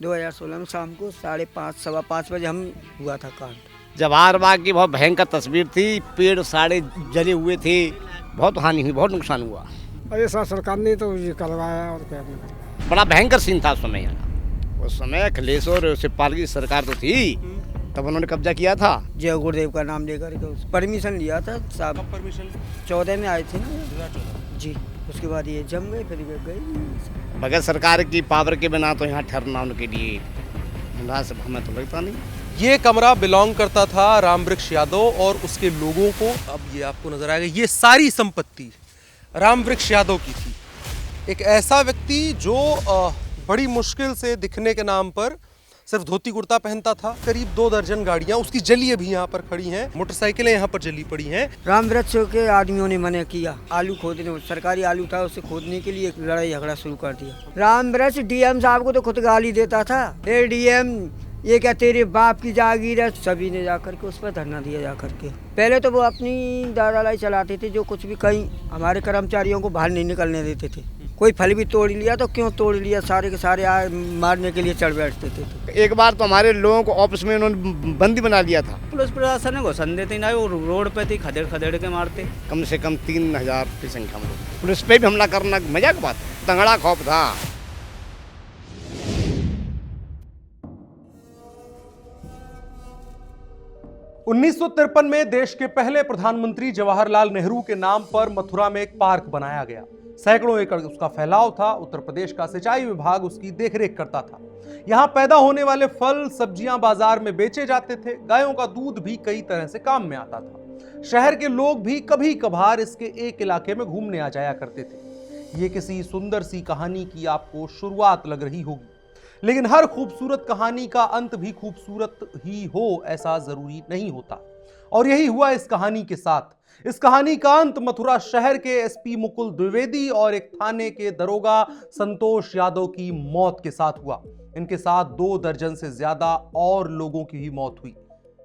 2016 में शाम को 5:30 5:15 बजे हम हुआ था कांड। जवाहर बाग की बहुत भयंकर तस्वीर थी, पेड़ सारे जले हुए थे, बहुत हानि हुई, बहुत नुकसान हुआ। ऐसा सरकार ने तो ये करवाया और क्या नहीं। बड़ा भयंकर सीन था उस समय यहाँ। उस समय अखिलेश और शिवपाल की सरकार तो थी, तब उन्होंने कब्जा किया था। जय गुरुदेव का नाम लेकर के परमिशन लिया था साहब। कब परमिशन? 14 में आए थे ना 2014। जी। उसके बाद ये जम गए, फिर गए। बगैर सरकार की पावर के बिना तो यहाँ ठहरना उनके लिए मुनासिब हमें तो लगता नहीं। ये कमरा बिलोंग करता था रामवृक्ष यादव और उसके लोगों को। अब ये आपको नजर आएगा, ये सारी संपत्ति रामवृक्ष यादव की थी। एक ऐसा व्यक्ति जो बड़ी मुश्किल से दिखने के नाम पर सिर्फ धोती कुर्ता पहनता था। करीब 2 दर्जन गाड़ियां उसकी जली अभी यहाँ पर खड़ी हैं, मोटरसाइकिलें यहाँ पर जली पड़ी हैं। रामवृक्ष के आदमियों ने मना किया, आलू खोदने, सरकारी आलू था, उसे खोदने के लिए एक लड़ाई झगड़ा शुरू कर दिया। रामवृक्ष डीएम साहब को तो खुद गाली देता था, ए डीएम ये क्या तेरे बाप की जागीर है। सभी ने जाकर के उस पर धरना दिया जाकर के। पहले तो वो अपनी दादालाई चलाते थे, जो कुछ भी कहीं हमारे कर्मचारियों को बाहर नहीं निकलने देते थे। कोई फल भी तोड़ लिया तो क्यों तोड़ लिया, सारे के सारे मारने के लिए चढ़ बैठते थे। एक बार तो हमारे लोगों को ऑफिस में उन्होंने बंदी बना लिया था। पुलिस प्रशासन ने घुसन देते ना, वो रोड पे थी, खदेड़ खदेड़ के मारते। कम से कम 3000 की संख्या में पुलिस पे भी हमला करना मजाक बात, तंगड़ा खौफ था। 1953 में देश के पहले प्रधानमंत्री जवाहरलाल नेहरू के नाम पर मथुरा में एक पार्क बनाया गया। सैकड़ों एकड़ उसका फैलाव था। उत्तर प्रदेश का सिंचाई विभाग उसकी देखरेख करता था। यहां पैदा होने वाले फल सब्जियां बाजार में बेचे जाते थे। गायों का दूध भी कई तरह से काम में आता था। शहर के लोग भी कभी कभार इसके एक इलाके में घूमने आ जाया करते थे। ये किसी सुंदर सी कहानी की आपको शुरुआत लग रही होगी, लेकिन हर खूबसूरत कहानी का अंत भी खूबसूरत ही हो ऐसा जरूरी नहीं होता। और यही हुआ इस कहानी के साथ। इस कहानी का अंत मथुरा शहर के एसपी मुकुल द्विवेदी और एक थाने के दरोगा संतोष यादव की मौत के साथ हुआ। इनके साथ 2 दर्जन से ज्यादा और लोगों की भी मौत हुई।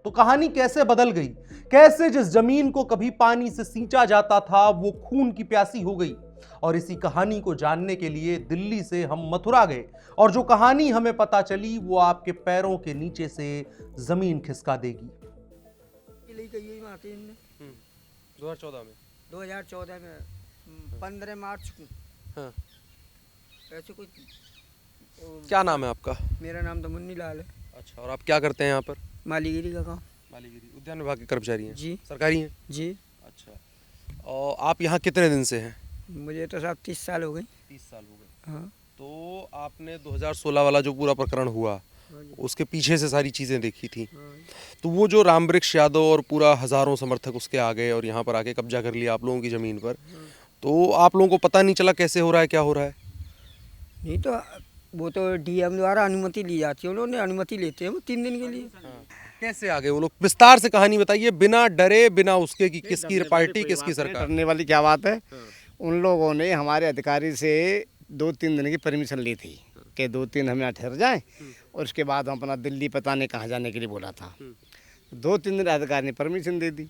तो कहानी कैसे बदल गई? कैसे जिस जमीन को कभी पानी से सींचा जाता था वो खून की प्यासी हो गई? और इसी कहानी को जानने के लिए दिल्ली से हम मथुरा गए, और जो कहानी हमें पता चली वो आपके पैरों के नीचे से जमीन खिसका देगी। 2014 में 15 मार्च को। हाँ। ऐसे कुछ। क्या नाम है आपका? मेरा नाम तो मुन्नी लाल है। अच्छा, और आप क्या करते हैं यहाँ पर? मालीगिरी का काम। मालीगिरी उद्यान विभाग के कर्मचारी हैं? जी। सरकारी हैं? जी। अच्छा, और आप यहाँ कितने दिन से हैं? मुझे तो साहब 30 साल हो गए। 30 साल हो गए। हाँ। तो आपने 2016 वाला जो पूरा प्रकरण हुआ उसके पीछे से सारी चीज़ें देखी थी। तो वो जो रामवृक्ष यादव और पूरा हजारों समर्थक उसके आ गए और यहाँ पर आके कब्जा कर लिया आप लोगों की ज़मीन पर, तो आप लोगों को पता नहीं चला कैसे हो रहा है, क्या हो रहा है? नहीं तो वो तो डीएम द्वारा अनुमति ली जाती है, उन्होंने अनुमति लेते हैं वो 3 दिन के लिए। कैसे आ गए वो लोग? विस्तार से कहानी बताइए, बिना डरे, बिना उसके कि किसकी पार्टी किसकी सरकार। डरने वाली क्या बात है? उन लोगों ने हमारे अधिकारी से 2-3 दिन की परमिशन ली थी कि 2-3 हम यहाँ ठहर जाएं, और उसके बाद हम अपना दिल्ली पता नहीं कहाँ जाने के लिए बोला था। 2-3 दिन अधिकारी ने परमिशन दे दी।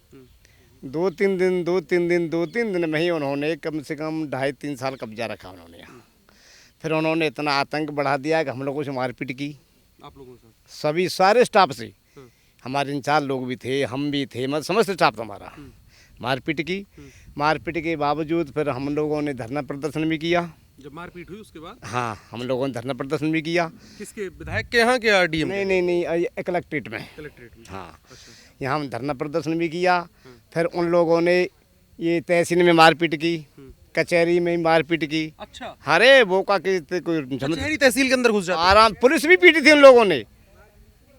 2-3 दिन में ही उन्होंने कम से कम 2.5-3 साल कब्जा रखा उन्होंने यहाँ। फिर उन्होंने इतना आतंक बढ़ा दिया कि हम लोगों से मारपीट की। आप लोगों से? सभी सारे स्टाफ से, हमारे इंचार्ज लोग भी थे, हम भी थे, मतलब समस्त स्टाफ हमारा। मारपीट की। मारपीट के बावजूद फिर हम लोगों ने धरना प्रदर्शन भी किया। जब मारपीट हुई उसके बाद? हाँ, हम लोगों ने धरना प्रदर्शन भी किया। किसके? विधायक के यहाँ के? डीएम? नहीं, कलेक्ट्रेट में। कलेक्ट्रेट में? हाँ। अच्छा। यहाँ हम धरना प्रदर्शन भी किया। फिर उन लोगों ने ये तहसील में मारपीट की, कचहरी में मारपीट की। अच्छा। अरे वो का कोई कचहरी तहसील के अंदर घुस जाते? आराम। पुलिस भी पीटी थी उन लोगों ने।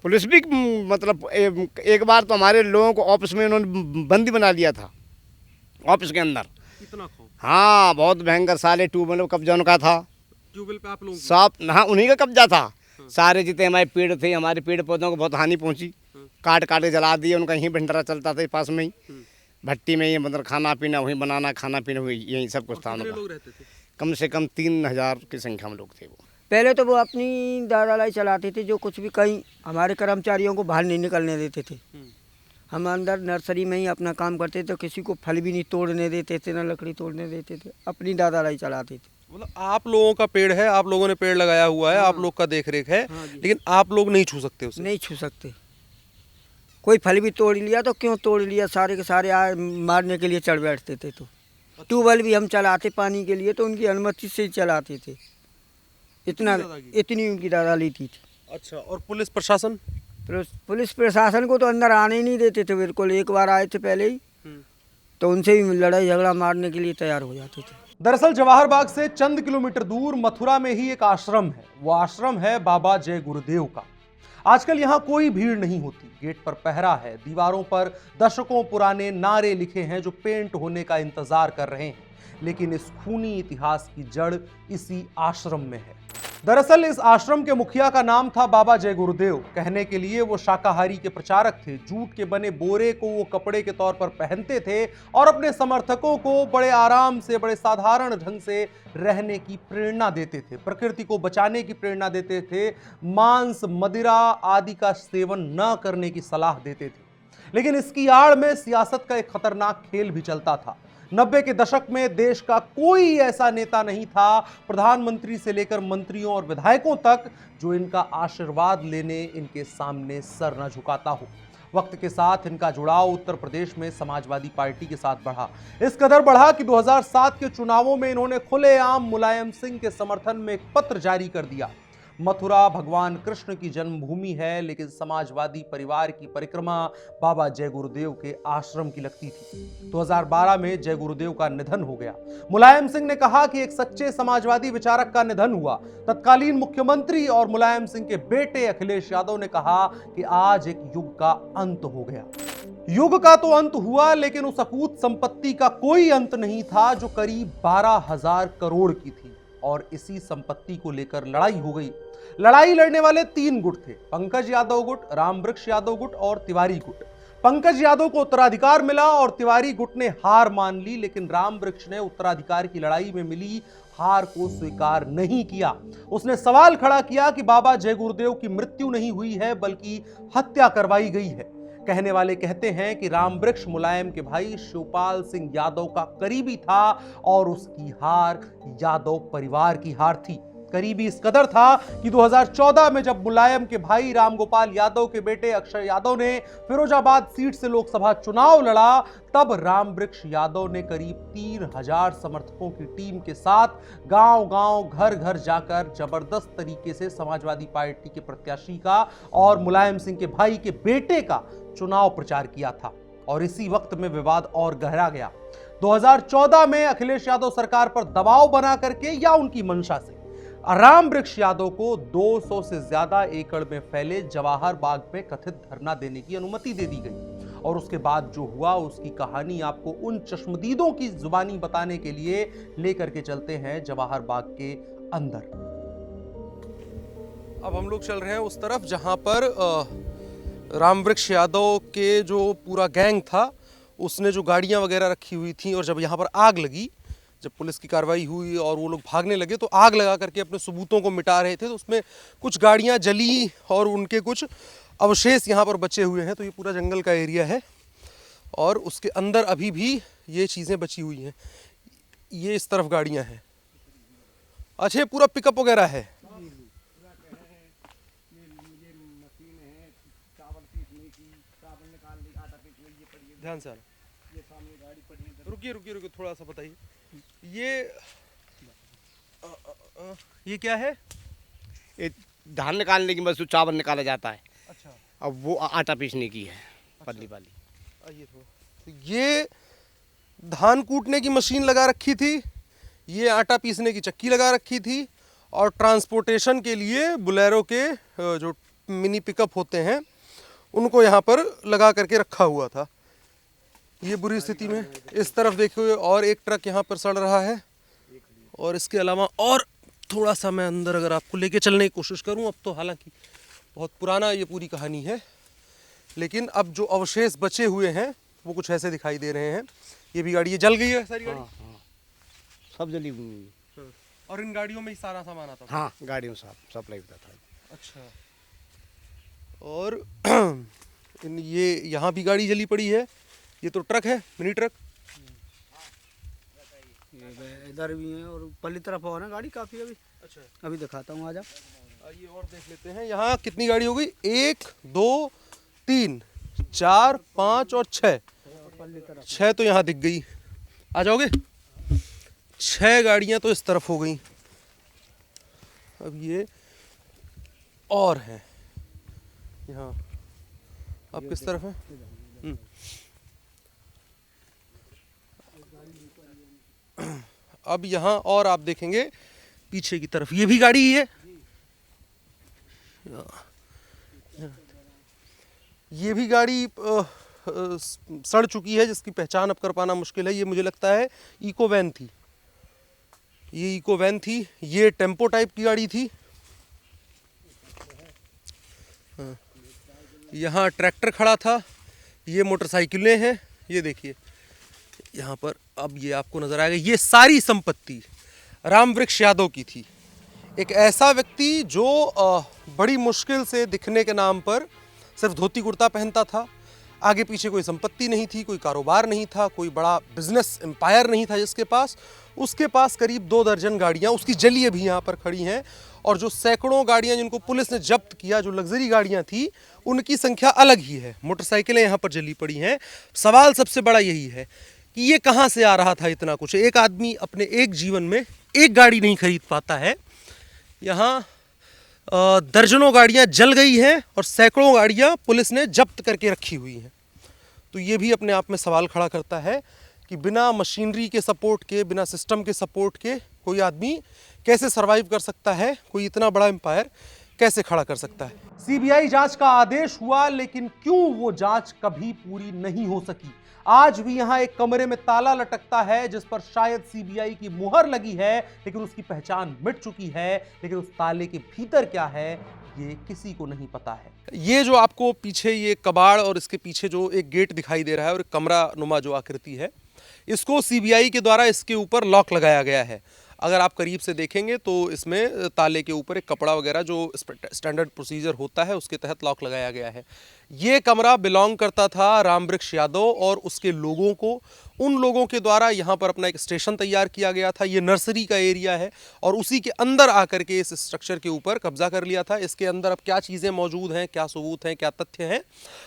पुलिस भी मतलब एक बार तो हमारे लोगों को ऑफिस में उन्होंने बंदी बना लिया था, ऑफिस के अंदर। कितना खौफ? हाँ, बहुत भयंकर। सारे ट्यूबवेल का कब्जा उनका था। ट्यूबवेल पे आप लोगों? सब, हाँ, उन्हीं का कब्जा था। सारे जितने हमारे पेड़ थे, हमारे पेड़ पौधों को बहुत हानि पहुंची। काट के जला दिए। उनका यहीं भंडारा चलता था पास में ही, भट्टी में ही, मतलब खाना पीना वहीं बनाना, खाना पीना वही, यही सब कुछ था उनका। लोग रहते थे? कम से कम 3000 की संख्या में लोग थे वो। पहले तो वो अपनी दादालाई चलाते थे, जो कुछ भी कहीं हमारे कर्मचारियों को बाहर नहीं निकलने देते थे। हम अंदर नर्सरी में ही अपना काम करते थे, तो किसी को फल भी नहीं तोड़ने देते थे, ना लकड़ी तोड़ने देते थे, अपनी दादालाई चलाते थे। मतलब आप लोगों का पेड़ है, आप लोगों ने पेड़ लगाया हुआ है, आप लोग का देख रेख है, हाँ जी। लेकिन आप लोग नहीं छू सकते उसे। नहीं छू सकते। कोई फल भी तोड़ लिया तो क्यों तोड़ लिया, सारे के सारे मारने के लिए चढ़ बैठते थे। तो ट्यूबवेल भी हम चलाते पानी के लिए तो उनकी अनुमति से ही चलाते थे। इतनी उनकी दादाली थी। अच्छा, और पुलिस प्रशासन? पुलिस प्रशासन को तो अंदर आने ही नहीं देते थे बिल्कुल। एक बार आए थे पहले ही, तो उनसे भी लड़ाई झगड़ा मारने के लिए तैयार हो जाते थे। दरअसल जवाहर बाग से चंद किलोमीटर दूर मथुरा में ही एक आश्रम है। वो आश्रम है बाबा जय गुरुदेव का। आजकल यहाँ कोई भीड़ नहीं होती। गेट पर पहरा है, दीवारों पर दशकों पुराने नारे लिखे हैं जो पेंट होने का इंतजार कर रहे हैं, लेकिन इस खूनी इतिहास की जड़ इसी आश्रम में है। दरअसल इस आश्रम के मुखिया का नाम था बाबा जय गुरुदेव। कहने के लिए वो शाकाहारी के प्रचारक थे। जूट के बने बोरे को वो कपड़े के तौर पर पहनते थे और अपने समर्थकों को बड़े आराम से, बड़े साधारण ढंग से रहने की प्रेरणा देते थे, प्रकृति को बचाने की प्रेरणा देते थे, मांस, मदिरा आदि का सेवन न करने की सलाह देते थे। लेकिन इसकी आड़ में सियासत का एक खतरनाक खेल भी चलता था। 90 के दशक में देश का कोई ऐसा नेता नहीं था, प्रधानमंत्री से लेकर मंत्रियों और विधायकों तक, जो इनका आशीर्वाद लेने इनके सामने सर न झुकाता हो। वक्त के साथ इनका जुड़ाव उत्तर प्रदेश में समाजवादी पार्टी के साथ बढ़ा। इस कदर बढ़ा कि 2007 के चुनावों में इन्होंने खुलेआम मुलायम सिंह के समर्थन में एक पत्र जारी कर दिया। मथुरा भगवान कृष्ण की जन्मभूमि है, लेकिन समाजवादी परिवार की परिक्रमा बाबा जय गुरुदेव के आश्रम की लगती थी। 2012 में जय गुरुदेव का निधन हो गया। मुलायम सिंह ने कहा कि एक सच्चे समाजवादी विचारक का निधन हुआ। तत्कालीन मुख्यमंत्री और मुलायम सिंह के बेटे अखिलेश यादव ने कहा कि आज एक युग का अंत हो गया। युग का तो अंत हुआ, लेकिन उस अकूत संपत्ति का कोई अंत नहीं था जो करीब 12,000 करोड़ की थी। और इसी संपत्ति को लेकर लड़ाई हो गई। लड़ाई लड़ने वाले 3 गुट थे, पंकज यादव गुट, रामवृक्ष यादव गुट और तिवारी गुट। पंकज यादव को उत्तराधिकार मिला और तिवारी गुट ने हार मान ली, लेकिन रामवृक्ष ने उत्तराधिकार की लड़ाई में मिली हार को स्वीकार नहीं किया। उसने सवाल खड़ा किया कि बाबा जय गुरुदेव की मृत्यु नहीं हुई है, बल्कि हत्या करवाई गई है। कहने वाले कहते हैं कि रामवृक्ष मुलायम के भाई शिवपाल सिंह यादव का करीबी था और उसकी हार यादव परिवार की हार थी। करीबी इस कदर था कि 2014 में जब मुलायम के भाई रामगोपाल यादव के बेटे अक्षय यादव ने फिरोजाबाद सीट से लोकसभा चुनाव लड़ा, तब रामवृक्ष यादव ने करीब 3,000 समर्थकों की टीम के साथ गांव-गांव, घर-घर जाकर जबरदस्त तरीके से समाजवादी पार्टी के प्रत्याशी का और मुलायम सिंह के भाई के बेटे का चुनाव प्रचार किया था। और इसी वक्त में विवाद और गहरा गया। 2014 में अखिलेश यादव सरकार पर दबाव बना करके या उनकी मंशा से रामवृक्ष यादव को 200 से ज्यादा एकड़ में फैले जवाहर बाग में कथित धरना देने की अनुमति दे दी गई। और उसके बाद जो हुआ उसकी कहानी आपको उन चश्मदीदों की जुबानी बताने के लिए लेकर के चलते हैं जवाहर बाग के अंदर। अब हम लोग चल रहे हैं उस तरफ जहां पर रामवृक्ष यादव के जो पूरा गैंग था उसने जो गाड़ियां वगैरह रखी हुई थी, और जब यहाँ पर आग लगी, जब पुलिस की कार्रवाई हुई और वो लोग भागने लगे तो आग लगा करके अपने सबूतों को मिटा रहे थे, तो उसमें कुछ गाड़ियां जली और उनके कुछ अवशेष यहाँ पर बचे हुए हैं। तो ये पूरा जंगल का एरिया है और उसके अंदर अभी भी ये चीज़ें बची हुई हैं। ये इस तरफ गाड़ियाँ हैं। अच्छा, ये पूरा पिकअप वगैरह है। ध्यान से रुकिए रुकिए रुकिए, थोड़ा सा बताइए। ये क्या है? ये धान निकालने की मशीन, चावल निकाला जाता है। अच्छा, अब वो आटा पीसने की है, पतली वाली। आइए थोड़ा। ये धान कूटने की मशीन लगा रखी थी, ये आटा पीसने की चक्की लगा रखी थी, और ट्रांसपोर्टेशन के लिए बुलेरो के जो मिनी पिकअप होते हैं उनको यहाँ पर लगा करके रखा हुआ था। ये बुरी स्थिति में इस तरफ देखिए, और एक ट्रक यहाँ पर सड़ रहा है। और इसके अलावा और थोड़ा सा मैं अंदर अगर आपको लेके चलने की कोशिश करूँ, अब तो हालांकि बहुत पुराना ये पूरी कहानी है, लेकिन अब जो अवशेष बचे हुए हैं वो कुछ ऐसे दिखाई दे रहे हैं। ये भी गाड़ी, ये जल गई है सारी गाड़ी? हाँ, सब जली हुई। और इन गाड़ियों में ही सारा सामान आता था? हाँ, गाड़ियों में सब सप्लाई होता था। अच्छा, और ये यहाँ भी गाड़ी जली पड़ी है। ये तो ट्रक है, मिनी ट्रक। इधर भी है और पल्ली तरफ और है गाड़ी काफी अभी। अच्छा, अभी दिखाता हूँ, आजा। आइए और देख लेते हैं। यहाँ कितनी गाड़ी हो गई? 1 2 3 4 5 और 6। 6 तो यहाँ दिख गई। आ जाओगे? 6 गाड़ियाँ तो इस तरफ हो गई। अब ये और हैं यहाँ। अब किस तरफ है? अब यहाँ और आप देखेंगे पीछे की तरफ, ये भी गाड़ी ही है। ये भी गाड़ी सड़ चुकी है, जिसकी पहचान अब कर पाना मुश्किल है। ये मुझे लगता है इको वैन थी। ये इको वैन थी, ये टेम्पो टाइप की गाड़ी थी। यहाँ ट्रैक्टर खड़ा था, ये मोटरसाइकिलें हैं। ये देखिए यहाँ पर, अब ये आपको नजर आएगा, ये सारी संपत्ति रामवृक्ष यादव की थी। एक ऐसा व्यक्ति जो बड़ी मुश्किल से दिखने के नाम पर सिर्फ धोती कुर्ता पहनता था, आगे पीछे कोई संपत्ति नहीं थी, कोई कारोबार नहीं था, कोई बड़ा बिजनेस एम्पायर नहीं था जिसके पास। उसके पास करीब 2 दर्जन गाड़ियाँ उसकी जली अभी यहाँ पर खड़ी हैं, और जो सैकड़ों गाड़ियाँ जिनको पुलिस ने जब्त किया, जो लग्जरी गाड़ियाँ थी, उनकी संख्या अलग ही है। मोटरसाइकिलें यहाँ पर जली पड़ी हैं। सवाल सबसे बड़ा यही है कि ये कहाँ से आ रहा था इतना कुछ। एक आदमी अपने एक जीवन में एक गाड़ी नहीं खरीद पाता है। यहाँ दर्जनों गाड़ियाँ जल गई हैं और सैकड़ों गाड़ियाँ पुलिस ने जब्त करके रखी हुई हैं। तो ये भी अपने आप में सवाल खड़ा करता है कि बिना मशीनरी के सपोर्ट के, बिना सिस्टम के सपोर्ट के कोई आदमी कैसे सरवाइव कर सकता है, कोई इतना बड़ा एम्पायर कैसे खड़ा कर सकता है। सीबीआई जांच का आदेश हुआ, लेकिन क्यों वो जांच कभी पूरी नहीं हो सकी। आज भी यहां एक कमरे में ताला लटकता है जिस पर शायद सीबीआई की मुहर लगी है, लेकिन उसकी पहचान मिट चुकी है। लेकिन उस ताले के भीतर क्या है, ये किसी को नहीं पता है। ये जो आपको पीछे ये कबाड़ और इसके पीछे जो एक गेट दिखाई दे रहा है और एक कमरा नुमा जो आकृति है, इसको सीबीआई के द्वारा इसके ऊपर लॉक लगाया गया है। अगर आप करीब से देखेंगे तो इसमें ताले के ऊपर एक कपड़ा वगैरह जो स्टैंडर्ड प्रोसीजर होता है उसके तहत लॉक लगाया गया है। ये कमरा बिलोंग करता था रामवृक्ष यादव और उसके लोगों को। उन लोगों के द्वारा यहाँ पर अपना एक स्टेशन तैयार किया गया था। ये नर्सरी का एरिया है और उसी के अंदर आकर के इस स्ट्रक्चर के ऊपर कब्जा कर लिया था। इसके अंदर अब क्या चीज़ें मौजूद हैं, क्या सबूत हैं, क्या तथ्य हैं,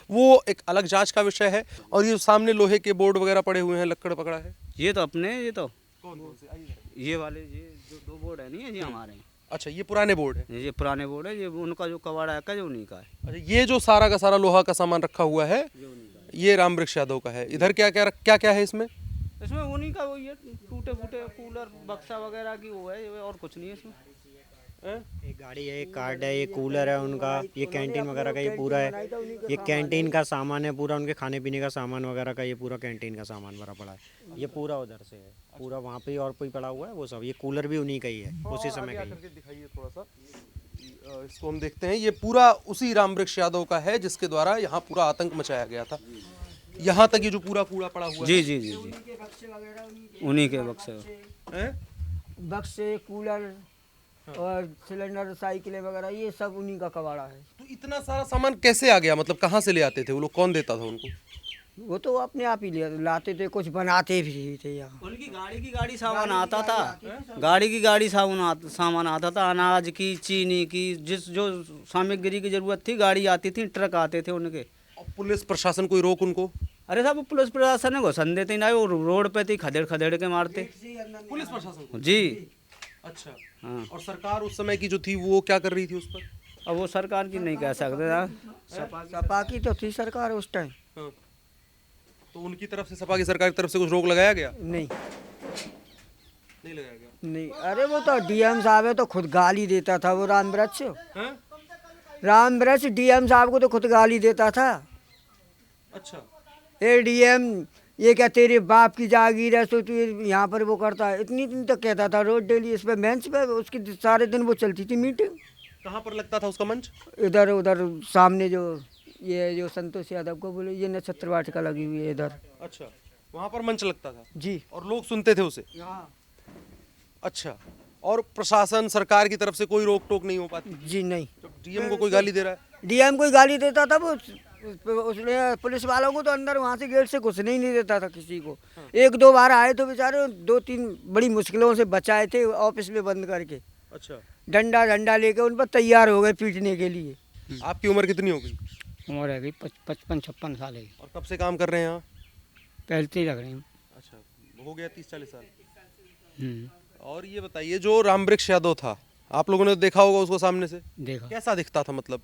वो एक अलग जांच का विषय है। और ये सामने लोहे के बोर्ड वगैरह पड़े हुए हैं, लक्कड़ पकड़ा है। ये तो अपने, ये तो कौन से? आइए। ये वाले, ये जो 2 बोर्ड है नहीं है, ये हमारे हैं। अच्छा, ये पुराने बोर्ड है। ये पुराने बोर्ड है, ये उनका जो कबाड़ा है जो उन्हीं का है। अच्छा, ये जो सारा का सारा लोहा का सामान रखा हुआ है, ये उन्हीं का ये रामवृक्ष यादव का है। इधर क्या क्या क्या क्या है इसमें? है। इसमें उन्हीं का वही है, टूटे फूटे कूलर बक्सा वगैरह की वो है, और कुछ नहीं है इसमें। एक गाड़ी है, एक कार्ड है, ये कूलर है उनका, ये कैंटीन वगैरह का ये पूरा है। ये कैंटीन का सामान है पूरा, उनके खाने पीने का सामान वगैरह का ये पूरा कैंटीन का सामान भरा पड़ा है। ये पूरा उधर से है, पूरा वहाँ पे और कोई पड़ा हुआ है वो सब। ये कूलर भी उन्हीं का ही है, उसी समय का ही। दिखाइए थोड़ा सा, इसको हम देखते हैं। ये पूरा उसी रामवृक्ष यादव का है जिसके द्वारा यहाँ पूरा आतंक मचाया गया था। यहाँ तक ये जो पूरा कूड़ा पड़ा हुआ जी जी जी जी, उन्हीं के बक्से है। बक्से, कूलर और सिलेंडर, साइकिलें वगैरह, ये सब उन्हीं का कबाड़ा है। तो इतना सारा सामान कैसे आ गया? मतलब कहाँ से ले आते थे वो लोग? कौन देता था उनको? वो तो अपने आप ही लाते थे, कुछ बनाते भी थे यहाँ। उनकी गाड़ी सामान आता था, गाड़ी की गाड़ी सामान आता था, अनाज की, चीनी की, जिस जो सामग्री की जरूरत थी गाड़ी आती थी, ट्रक आते थे उनके। और पुलिस प्रशासन कोई रोक उनको? अरे साहब, पुलिस प्रशासन ने घुसन देते ना, वो रोड पे थी, खदेड़ खदेड़ के मारते। पुलिस प्रशासन जी। अच्छा। हाँ। और सरकार उस समय की जो थी वो क्या कर रही थी उस पर? अब वो सरकार की नहीं कह सकते ना। सपा की तो थी सरकार उस टाइम। हाँ। तो उनकी तरफ से, सपा की सरकार की तरफ से कुछ रोक लगाया गया? नहीं लगाया गया। नहीं, अरे वो तो डीएम साहब है तो खुद गाली देता था वो रामवृक्ष। हाँ? रामवृक्ष डीएम साहब को तो खुद गाली देता था। अच्छा। ए डीएम, ये क्या तेरे बाप की जागीर है, तो तू यहाँ पर वो करता है। इतनी दिन तक कहता था रोज डेली इस पे बेंच पे, उसकी सारे दिन वो चलती थी मीटिंग। कहाँ पर लगता था उसका मंच? इधर उधर सामने जो ये जो संतोष यादव को बोले, ये नक्षत्र वाटिका लगी हुई है इधर। अच्छा, वहाँ पर मंच लगता था जी। और लोग सुनते थे उसे? अच्छा। और प्रशासन, सरकार की तरफ से कोई रोक टोक नहीं हो पाती? जी नहीं। जब डीएम को कोई गाली दे रहा है? डीएम कोई गाली देता था वो उसने पुलिस वालों को तो अंदर वहाँ से गेट से घुसने ही नहीं देता था किसी को। एक दो बार आए तो बेचारे 2-3 बड़ी मुश्किलों से बचाए थे ऑफिस में बंद करके। अच्छा, डंडा लेके उन पर तैयार हो गए पीटने के लिए। आपकी उम्र कितनी हो गई उम्र है 55-56 साल है। और कब से काम कर रहे हैं यहाँ? पहले से ही लग रहे हैं। अच्छा, हो गया 30-40 साल। हम्म, और ये बताइए, जो रामवृक्ष यादव था, आप लोगों ने देखा होगा उसको सामने से, देखा कैसा दिखता था? मतलब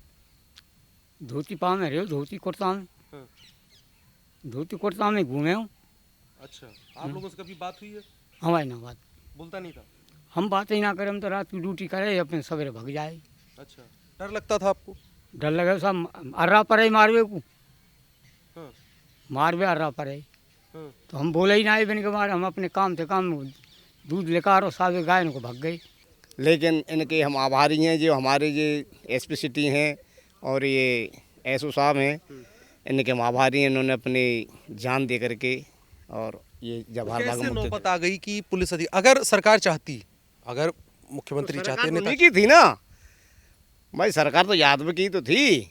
धोती पाव में रहे हो, धोती कुर्ता में, हाँ। धोती कुर्ता में घूमे हो। अच्छा, आप लोगों से कभी बात हुई है? हमारी ना बात, बोलता नहीं था? हम बात ही ना करें, हम तो रात की ड्यूटी करे अपने सवेरे भाग जाए। अच्छा, डर लगता था आपको? डर लगे सब अर्रा पड़े मारवे को, हाँ, मारवे अर्रा पड़े हाँ। तो हम बोले ही ना बन के मारे, हम अपने काम से काम दूध लेकर और सारे गाय को भाग गए। लेकिन इनके हम आभारी हैं, जो हमारे जो एसपी सिटी हैं और ये एसओ साहब हैं, इनके हम आभारी हैं। इन्होंने अपनी जान दे करके और ये जवाहर बाग कैसे मुक्त नौबत आ गई कि पुलिस अगर सरकार चाहती, अगर मुख्यमंत्री चाहते सरकार नेता की थी ना भाई, सरकार तो यादव की तो थी,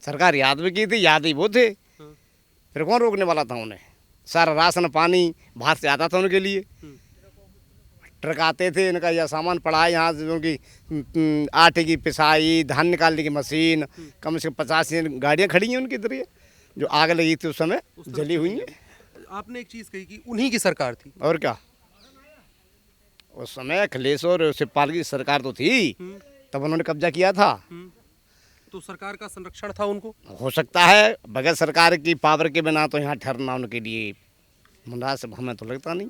सरकार यादव की थी, याद ही वो थे, फिर कौन रोकने वाला था उन्हें? सारा राशन पानी बाहर से आता था उनके लिए, ट्रक आते थे, इनका यह सामान पड़ा है यहाँ से, उनकी आटे की पिसाई, धान निकालने की मशीन, कम से कम 50 गाड़ियाँ खड़ी हैं उनकी इधर, ये जो आग लगी थी उस समय जली हुई हैं। आपने एक चीज कही कि उन्हीं की सरकार थी, और क्या, उस समय अखिलेश और शिवपाल की सरकार तो थी, तब उन्होंने कब्जा किया था। तो सरकार का संरक्षण था उनको। हो सकता है, बगैर सरकार की पावर के बिना तो यहाँ ठहरना उनके लिए मुनासिब हमें तो लगता नहीं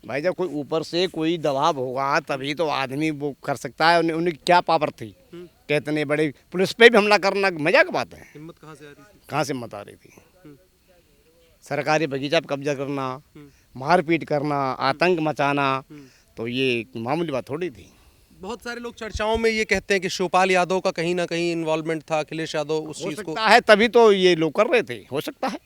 भाई। जब कोई ऊपर से कोई दबाव होगा तभी तो आदमी वो कर सकता है। उन्हें क्या पावर थी कि इतने बड़े पुलिस पे भी हमला करना मजाक बात है? हिम्मत कहाँ से आ रही थी? कहाँ से हिम्मत आ रही थी? सरकारी बगीचा पे कब्जा करना, मारपीट करना, आतंक मचाना, तो ये मामूली बात थोड़ी थी। बहुत सारे लोग चर्चाओं में ये कहते हैं कि शिवपाल यादव का कहीं ना कहीं इन्वॉल्वमेंट था, अखिलेश यादव उस हो चीज को। सकता है, तभी तो ये लोग कर रहे थे, हो सकता है।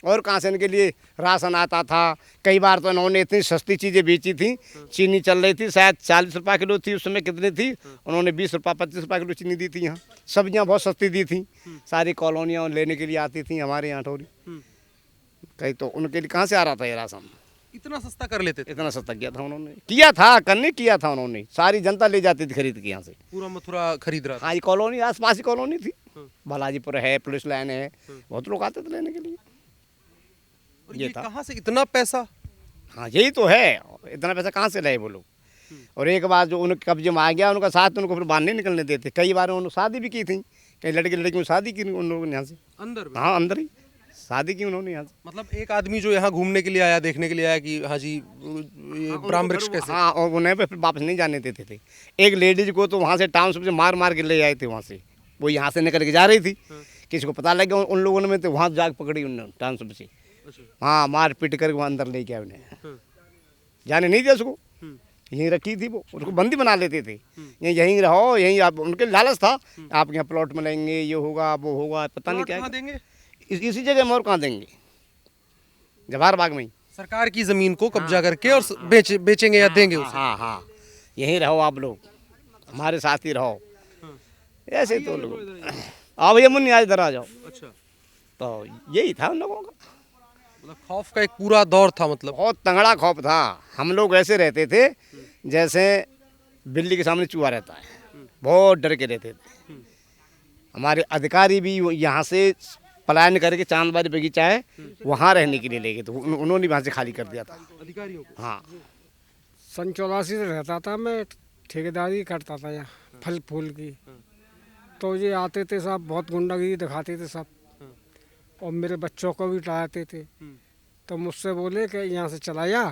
और कहाँ से इनके लिए राशन आता था? कई बार तो इन्होंने इतनी सस्ती चीज़ें बेची थी, चीनी चल रही थी शायद 40 रुपये किलो थी उस समय, कितनी थी? उन्होंने 20 रुपये 25 रुपये किलो चीनी दी थी यहाँ। सब्जियाँ बहुत सस्ती दी थी, सारी कॉलोनियाँ लेने के लिए आती थी हमारे यहाँ ठोरी। कहीं तो उनके लिए कहाँ से आ रहा था ये राशन? इतना सस्ता कर लेते थे? इतना सस्ता किया था उन्होंने, किया था, करने किया था उन्होंने। सारी जनता ले जाती थी खरीद के यहाँ से। पूरा मथुरा खरीद रहा था। हाँ, ये कॉलोनी आसपास ही कॉलोनी थी, बालाजीपुर है, पुलिस लाइन है, बहुत लोग आते थे लेने के लिए। और ये ये था। कहाँ से इतना पैसा? हाँ, यही तो है, इतना पैसा कहाँ से लाए वो लोग? और एक बार जो उनके कब्जे में आ गया उनका साथ, तो उनको फिर बाहर नहीं निकलने देते। कई बार उन्होंने शादी भी की थी, कई लड़के लड़कियों शादी की उन लोगों ने यहाँ से। अंदर में? हाँ, अंदर ही शादी की उन्होंने यहाँ से। मतलब एक आदमी जो यहाँ घूमने के लिए आया, देखने के लिए आया कि हाँ जी ये रामवृक्ष कैसे। हाँ, और उन्हें फिर वापस नहीं जाने देते थे। एक लेडीज को तो वहाँ से टाउनशिप से मार मार के ले आए थे वहाँ से, वो यहाँ से निकल के जा रही थी, किसी को पता लग गया उन लोगों ने, तो वहाँ जाग पकड़ी उन्होंने टाउनशिप से। हाँ, मार पीट करके वहाँ अंदर ले गया उन्हें, जाने नहीं दिया उसको, यहीं रखी थी वो, उसको बंदी बना लेते थे। यहीं रहो, यहीं आप, उनके लालच था आपके यहाँ प्लॉट मिलेंगे, ये होगा वो होगा, पता नहीं क्या कहाँ देंगे? इसी जगह में और कहाँ देंगे? जवाहर बाग में ही सरकार की जमीन को कब्जा करके और बेचेंगे या देंगे उसे। हाँ हाँ, यहीं रहो आप लोग, हमारे साथ ही रहो, ऐसे तो लोग। आओ भैया मुन्नी, आज इधर आ जाओ। अच्छा, तो यही था उन लोगों का, मतलब खौफ का एक पूरा दौर था। मतलब बहुत तगड़ा खौफ था। हम लोग ऐसे रहते थे जैसे बिल्ली के सामने चूहा रहता है, बहुत डर के रहते थे। हमारे अधिकारी भी यहाँ से पलायन करके चांदबारी बगीचा है वहाँ रहने के लिए ले गए, तो उन्होंने वहाँ से खाली कर दिया था अधिकारियों को। हाँ, 84 से रहता था मैं, ठेकेदारी करता था यहाँ फल फूल की। तो ये आते थे सब, बहुत गुंडागिरी दिखाते थे सब, और मेरे बच्चों को भी उठाते थे। तो मुझसे बोले कि यहाँ से चला जा,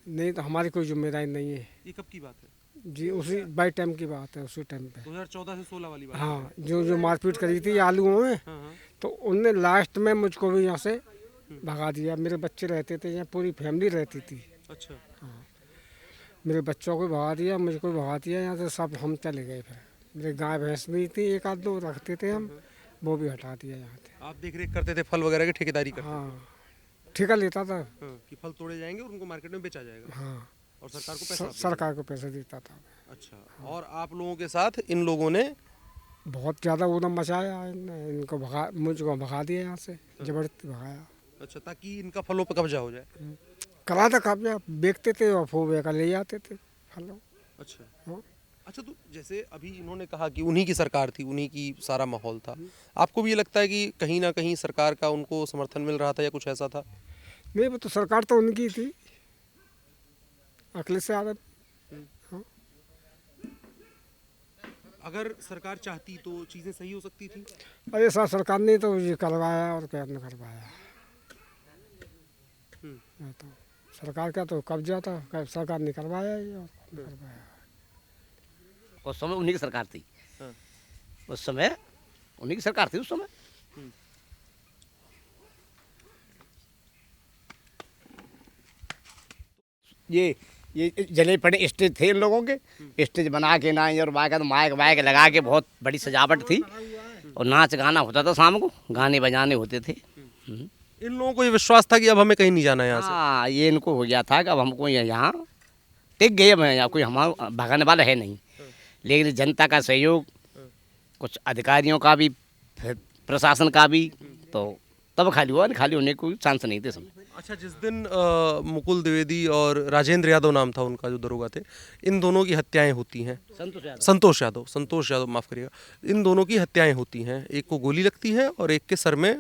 नहीं तो हमारी कोई जिम्मेदारी नहीं है। ये कब की बात है? जी उसी बाई टाइम की बात है, उसी टाइम पे। 2014 से 16 वाली बात। हाँ, जो मारपीट करी थी आलूओं में, तो उनने लास्ट में मुझको भी यहाँ से भगा दिया। मेरे बच्चे रहते थे यहाँ, पूरी फैमिली रहती थी। अच्छा, मेरे बच्चों को भगा दिया, मुझको भगा दिया यहाँ से, सब हम चले गए। फिर मेरे गाय भैंस भी थी, एक आध दो रखते थे हम, वो भी हटा दिया यहाँ से। आप देख रेख करते थे फल वगैरह की, ठेकेदारी करते हाँ, ठेका लेता था। थे? कि फल तोड़े जाएंगे और उनको मार्केट में बेचा जाएगा। हाँ, और सरकार को पैसा सरकार को पैसे देता था। अच्छा, और आप लोगों के साथ इन लोगों ने बहुत ज़्यादा उधम मचाया इनको मुझको भगा दिया यहाँ से, जबरदस्ती भगाया। अच्छा, ताकि इनका फलों पर कब्जा हो जाए। करा था कब्जा, बेचते थे और फूब का ले जाते थे फलों। अच्छा हाँ। अच्छा, तो जैसे अभी इन्होंने कहा कि उन्हीं की सरकार थी, उन्हीं की सारा माहौल था, आपको भी ये लगता है कि कहीं ना कहीं सरकार का उनको समर्थन मिल रहा था या कुछ ऐसा था? नहीं, वो तो सरकार तो उनकी थी, अखिलेश यादव। अगर सरकार चाहती तो चीजें सही हो सकती थी। अरे सर, सरकार ने तो ये करवाया और क्या न करवाया। तो सरकार का तो कब्जा था, सरकार ने करवाया ही और न करवाया। उस समय उन्हीं की सरकार थी। उस समय उन्हीं की सरकार थी उस समय। ये जले पड़े स्टेज थे इन लोगों के, स्टेज बना के ना और माइक वाइक लगा के बहुत बड़ी सजावट थी और नाच गाना होता था, शाम को गाने बजाने होते थे। इन लोगों को ये विश्वास था कि अब हमें कहीं नहीं जाना है यहाँ से। हाँ, ये इनको हो गया था कि अब हमको यहाँ टिक गए, मैं यहाँ कोई हमारा भगाने वाला है नहीं। लेकिन जनता का सहयोग, कुछ अधिकारियों का भी, फिर प्रशासन का भी, तो तब खाली हुआ, खाली होने को चांस नहीं थे समय। अच्छा, जिस दिन मुकुल द्विवेदी और राजेंद्र यादव नाम था उनका जो दरोगा थे, इन दोनों की हत्याएं होती हैं। संतोष यादव माफ़ करिएगा, इन दोनों की हत्याएं होती हैं। एक को गोली लगती है और एक के सर में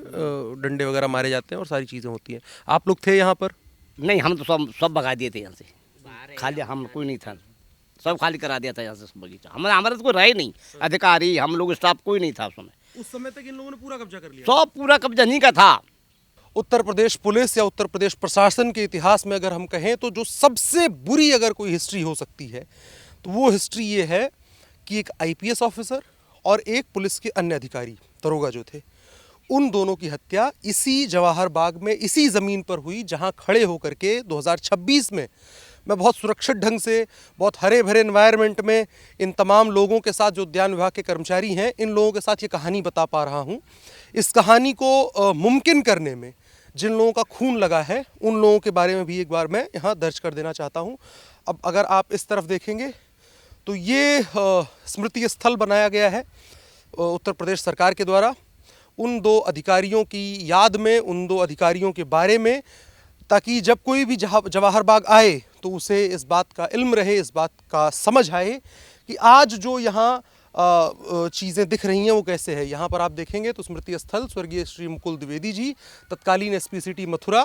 डंडे वगैरह मारे जाते हैं और सारी चीज़ें होती हैं। आप लोग थे यहाँ पर? नहीं, हम तो सब भगा दिए थे यहाँ से, खाली हम कोई नहीं था, सब खाली करा दिया था यहाँ से बगीचा। हमारा तो कोई रहे नहीं, अधिकारी हम लोग स्टाफ कोई नहीं था उस समय। उस समय तक इन लोगों ने पूरा कब्जा कर लिया? सब पूरा कब्जा नहीं का था। उत्तर प्रदेश पुलिस या उत्तर प्रदेश प्रशासन के इतिहास में अगर हम कहें तो जो सबसे बुरी अगर कोई हिस्ट्री हो सकती है तो वो हिस्ट्री ये है कि एक आईपीएस ऑफिसर और एक पुलिस के अन्य अधिकारी दरोगा जो थे, उन दोनों की हत्या इसी जवाहर बाग में, इसी ज़मीन पर हुई जहां खड़े होकर के 2026 में मैं बहुत सुरक्षित ढंग से, बहुत हरे भरे एनवायरनमेंट में इन तमाम लोगों के साथ, जो उद्यान विभाग के कर्मचारी हैं, इन लोगों के साथ ये कहानी बता पा रहा हूँ। इस कहानी को मुमकिन करने में जिन लोगों का खून लगा है, उन लोगों के बारे में भी एक बार मैं यहाँ दर्ज कर देना चाहता हूँ। अब अगर आप इस तरफ देखेंगे तो ये स्मृति स्थल बनाया गया है उत्तर प्रदेश सरकार के द्वारा उन दो अधिकारियों की याद में, उन दो अधिकारियों के बारे में, ताकि जब कोई भी जवाहर बाग आए तो उसे इस बात का इल्म रहे, इस बात का समझ आए कि आज जो यहाँ चीज़ें दिख रही हैं वो कैसे है। यहाँ पर आप देखेंगे तो स्मृति स्थल स्वर्गीय श्री मुकुल द्विवेदी जी, तत्कालीन एसपी सिटी मथुरा,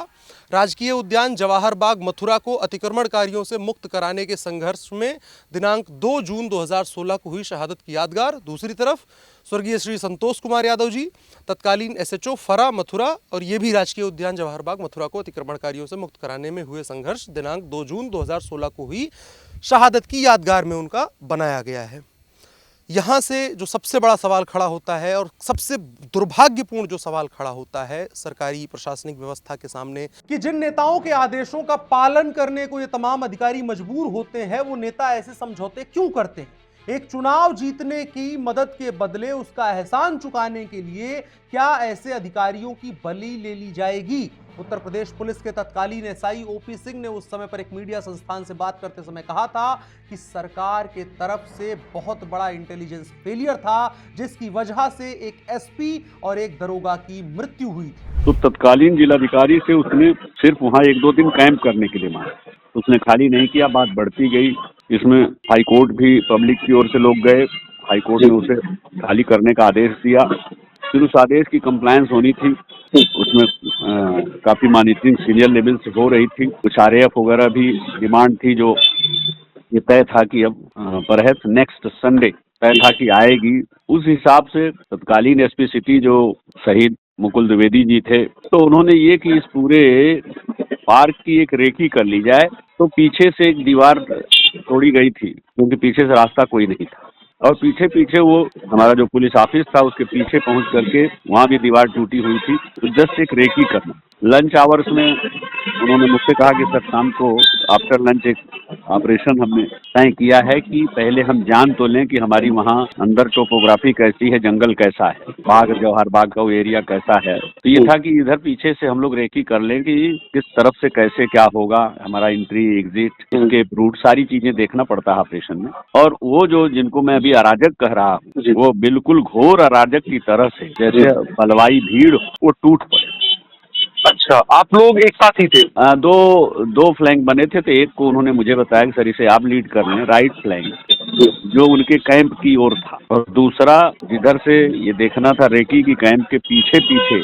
राजकीय उद्यान जवाहर बाग मथुरा को अतिक्रमणकारियों से मुक्त कराने के संघर्ष में दिनांक 2 जून 2016 को हुई शहादत की यादगार। दूसरी तरफ स्वर्गीय श्री संतोष कुमार यादव जी, तत्कालीन एसएचओ फरा मथुरा, और ये भी राजकीय उद्यान जवाहर बाग मथुरा को अतिक्रमणकारियों से मुक्त कराने में हुए संघर्ष दिनांक 2 जून 2016 को हुई शहादत की यादगार में उनका बनाया गया है। यहाँ से जो सबसे बड़ा सवाल खड़ा होता है और सबसे दुर्भाग्यपूर्ण जो सवाल खड़ा होता है सरकारी प्रशासनिक व्यवस्था के सामने, कि जिन नेताओं के आदेशों का पालन करने को ये तमाम अधिकारी मजबूर होते हैं, वो नेता ऐसे समझौते क्यों करते हैं? एक चुनाव जीतने की मदद के बदले उसका एहसान चुकाने के लिए क्या ऐसे अधिकारियों की बलि ले ली जाएगी? उत्तर प्रदेश पुलिस के तत्कालीन एसआई ओपी सिंह ने उस समय पर एक मीडिया संस्थान से बात करते समय कहा था कि सरकार के तरफ से बहुत बड़ा इंटेलिजेंस फेलियर था, जिसकी वजह से एक एसपी और एक दरोगा की मृत्यु हुई। तो तत्कालीन जिलाधिकारी से उसने सिर्फ वहाँ 1-2 दिन कैंप करने के लिए मांगा, उसने खाली नहीं किया, बात बढ़ती गई। इसमें हाईकोर्ट भी पब्लिक की ओर से लोग गए, हाईकोर्ट ने उसे खाली करने का आदेश दिया। फिर उस आदेश की कंप्लायंस होनी थी, उसमें काफ़ी मॉनिटरिंग सीनियर लेवल से हो रही थी। कुछ आरएएफ वगैरह भी डिमांड थी, जो ये तय था कि अब परहैप्स नेक्स्ट संडे तय था कि आएगी। उस हिसाब से तत्कालीन एसपी सिटी जो शहीद मुकुल द्विवेदी जी थे, तो उन्होंने ये कि इस पूरे पार्क की एक रेकी कर ली जाए, तो पीछे से एक दीवार तोड़ी गई थी, क्योंकि पीछे से रास्ता कोई नहीं था, और पीछे पीछे वो हमारा जो पुलिस ऑफिस था उसके पीछे पहुंच करके वहाँ भी दीवार टूटी हुई थी। तो जस्ट एक रेकी करना। लंच आवर्स में उन्होंने मुझसे कहा कि सर शाम को आफ्टर लंच एक ऑपरेशन हमने तय किया है कि पहले हम जान तो लें कि हमारी वहाँ अंदर टोपोग्राफी कैसी है, जंगल कैसा है, बाग जवाहर बाग का वो एरिया कैसा है। तो ये था कि इधर पीछे से हम लोग रेकी कर लें कि किस तरफ से कैसे क्या होगा, हमारा एंट्री एग्जिट, इसके रूट, सारी चीजें देखना पड़ता है ऑपरेशन में। और वो जो जिनको मैं अभी अराजक कह रहा हूँ, वो बिल्कुल घोर अराजक की तरह से, जैसे बलवाई भीड़ वो टूट पड़े। अच्छा, आप लोग एक साथ ही थे? दो फ्लैंक बने थे, तो एक को उन्होंने मुझे बताया कि सर इसे आप लीड कर लें, राइट फ्लैंक जो उनके कैंप की ओर था, और दूसरा जिधर से ये देखना था रेकी की कैंप के पीछे पीछे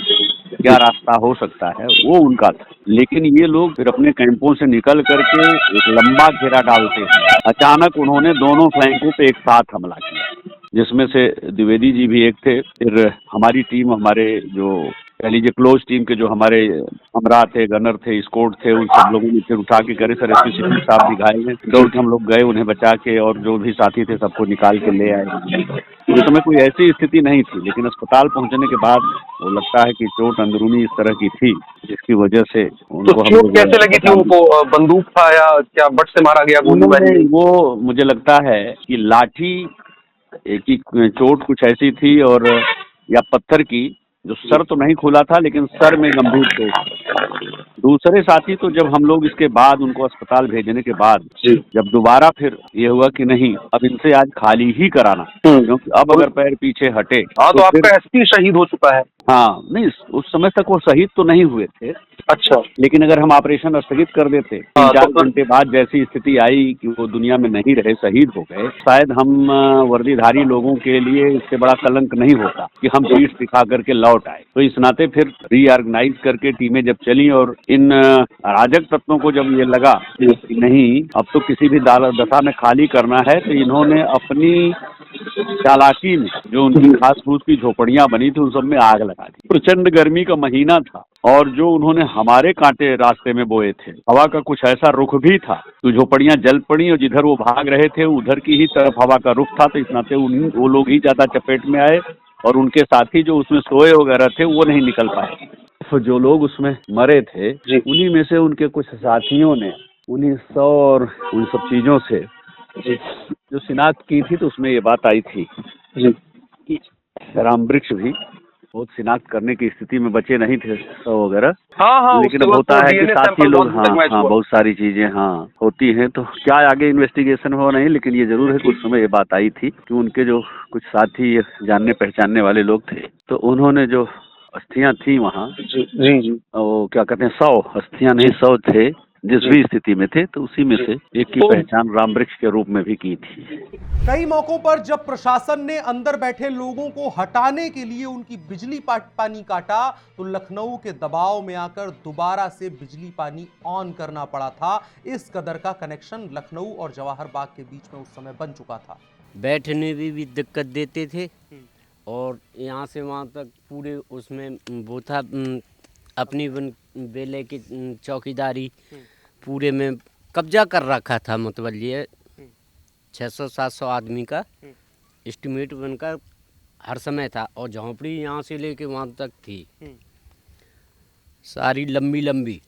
क्या रास्ता हो सकता है वो उनका था। लेकिन ये लोग फिर अपने कैंपों से निकल करके एक लंबा घेरा डालते हैं। अचानक उन्होंने दोनों फ्लैंकों पे एक साथ हमला किया, जिसमें से द्विवेदी जी भी एक थे। फिर हमारी टीम, हमारे जो कह लीजिए क्लोज टीम के जो हमारे हमरा थे, गनर थे, स्कोट थे, उन सब लोगों ने फिर उठा के करे सर एसपी सिटी साहब भी घायल हैं, दौड़ के हम लोग गए उन्हें बचा के, और जो भी साथी थे सबको निकाल के ले आए। उस समय कोई ऐसी स्थिति नहीं थी, लेकिन अस्पताल पहुंचने के बाद वो लगता है कि चोट अंदरूनी इस तरह की थी जिसकी वजह से उनको तो चोट कैसे लगी थी उनको? बंदूक था या क्या बट से मारा गया? गोली? वो मुझे लगता है कि लाठी की चोट कुछ ऐसी थी, और या पत्थर की, जो सर तो नहीं खुला था लेकिन सर में गंभीर चोट। दूसरे साथी तो जब हम लोग इसके बाद उनको अस्पताल भेजने के बाद जब दोबारा फिर ये हुआ कि नहीं अब इनसे आज खाली ही कराना, क्योंकि अब अगर पैर पीछे हटे तो आपका एसपी शहीद हो चुका है। हाँ, नहीं उस समय तक वो शहीद तो नहीं हुए थे। अच्छा, लेकिन अगर हम ऑपरेशन स्थगित कर देते, 3-4 घंटे बाद जैसी स्थिति आई कि वो दुनिया में नहीं रहे, शहीद हो गए, शायद हम वर्दीधारी लोगों के लिए इससे बड़ा कलंक नहीं होता कि हम पीठ दिखा करके लौट आए। तो इस नाते फिर रीऑर्गेनाइज करके टीमें जब चली, और इन अराजक तत्वों को जब ये लगा कि नहीं अब तो किसी भी दशा में खाली करना है, तो इन्होंने अपनी चालाकी में जो उनकी घास फूस की झोपड़ियां बनी थी उन सब में आग लगा दी। प्रचंड गर्मी का महीना था, और जो उन्होंने हमारे कांटे रास्ते में बोए थे, हवा का कुछ ऐसा रुख भी था तो झोपड़ियां जल पड़ी, और जिधर वो भाग रहे थे उधर की ही तरफ हवा का रुख था, तो इस नाते वो लोग ही ज्यादा चपेट में आए, और उनके साथी जो उसमें सोए वगैरह थे वो नहीं निकल पाए। तो जो लोग उसमें मरे थे उन्हीं में से उनके कुछ साथियों ने उन्हीं सौ और उन सब चीजों से जो शिनाख्त की थी, तो उसमें ये बात आई थी कि राम वृक्ष भी बहुत शिनाख्त करने की स्थिति में बचे नहीं थे सौ वगैरह। हाँ, लेकिन होता है कि साथी लोग हाँ बहुत सारी चीजें होती हैं, तो क्या आगे इन्वेस्टिगेशन हो नहीं, लेकिन ये जरूर है कि उस समय ये बात आई थी कि उनके जो कुछ साथी जानने पहचानने वाले लोग थे, तो उन्होंने जो अस्थियां थी वहाँ वो क्या कहते हैं 100 अस्थियां नहीं 100 थे जिस भी स्थिति में थे, तो उसी में से एक की पहचान राम वृक्ष के रूप में भी की थी। कई मौकों पर जब प्रशासन ने अंदर बैठे लोगों को हटाने के लिए उनकी बिजली पानी काटा, तो लखनऊ के दबाव में आकर दोबारा से बिजली पानी ऑन करना पड़ा था। इस कदर का कनेक्शन लखनऊ और जवाहर बाग के बीच में उस समय बन चुका था। बैठने में भी दिक्कत देते थे, और यहाँ से वहाँ तक पूरे उसमें वो था अपनी बेले की चौकीदारी पूरे में कब्जा कर रखा था। मतलब ये 600-700 आदमी का एस्टिमेट बनकर हर समय था, और झोंपड़ी यहाँ से लेके वहाँ तक थी सारी लंबी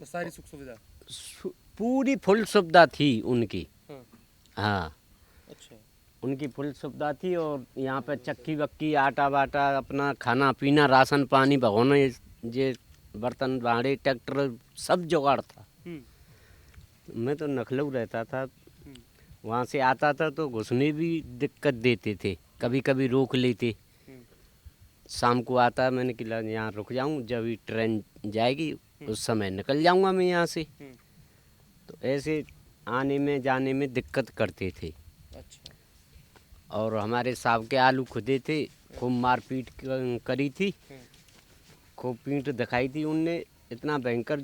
सारी सुख सुविधा पूरी फुल सुविधा थी उनकी। हाँ अच्छा, उनकी फुल सुविधा थी, और यहाँ पे चक्की वक्की आटा वाटा अपना खाना पीना राशन पानी भगोना ये बर्तन भाड़े ट्रैक्टर सब जुगाड़ था। मैं तो लखनऊ रहता था, वहाँ से आता था तो घुसने भी दिक्कत देते थे, कभी कभी रोक लेते। शाम को आता मैंने कहा यहाँ रुक जाऊँ, जब ट्रेन जाएगी उस समय निकल जाऊँगा मैं यहाँ से। तो ऐसे आने में जाने में दिक्कत करते थे। अच्छा, और हमारे साहब के आलू खुदे थे, खूब मारपीट करी थी, खूब पीठ दिखाई थी उनने, इतना भयंकर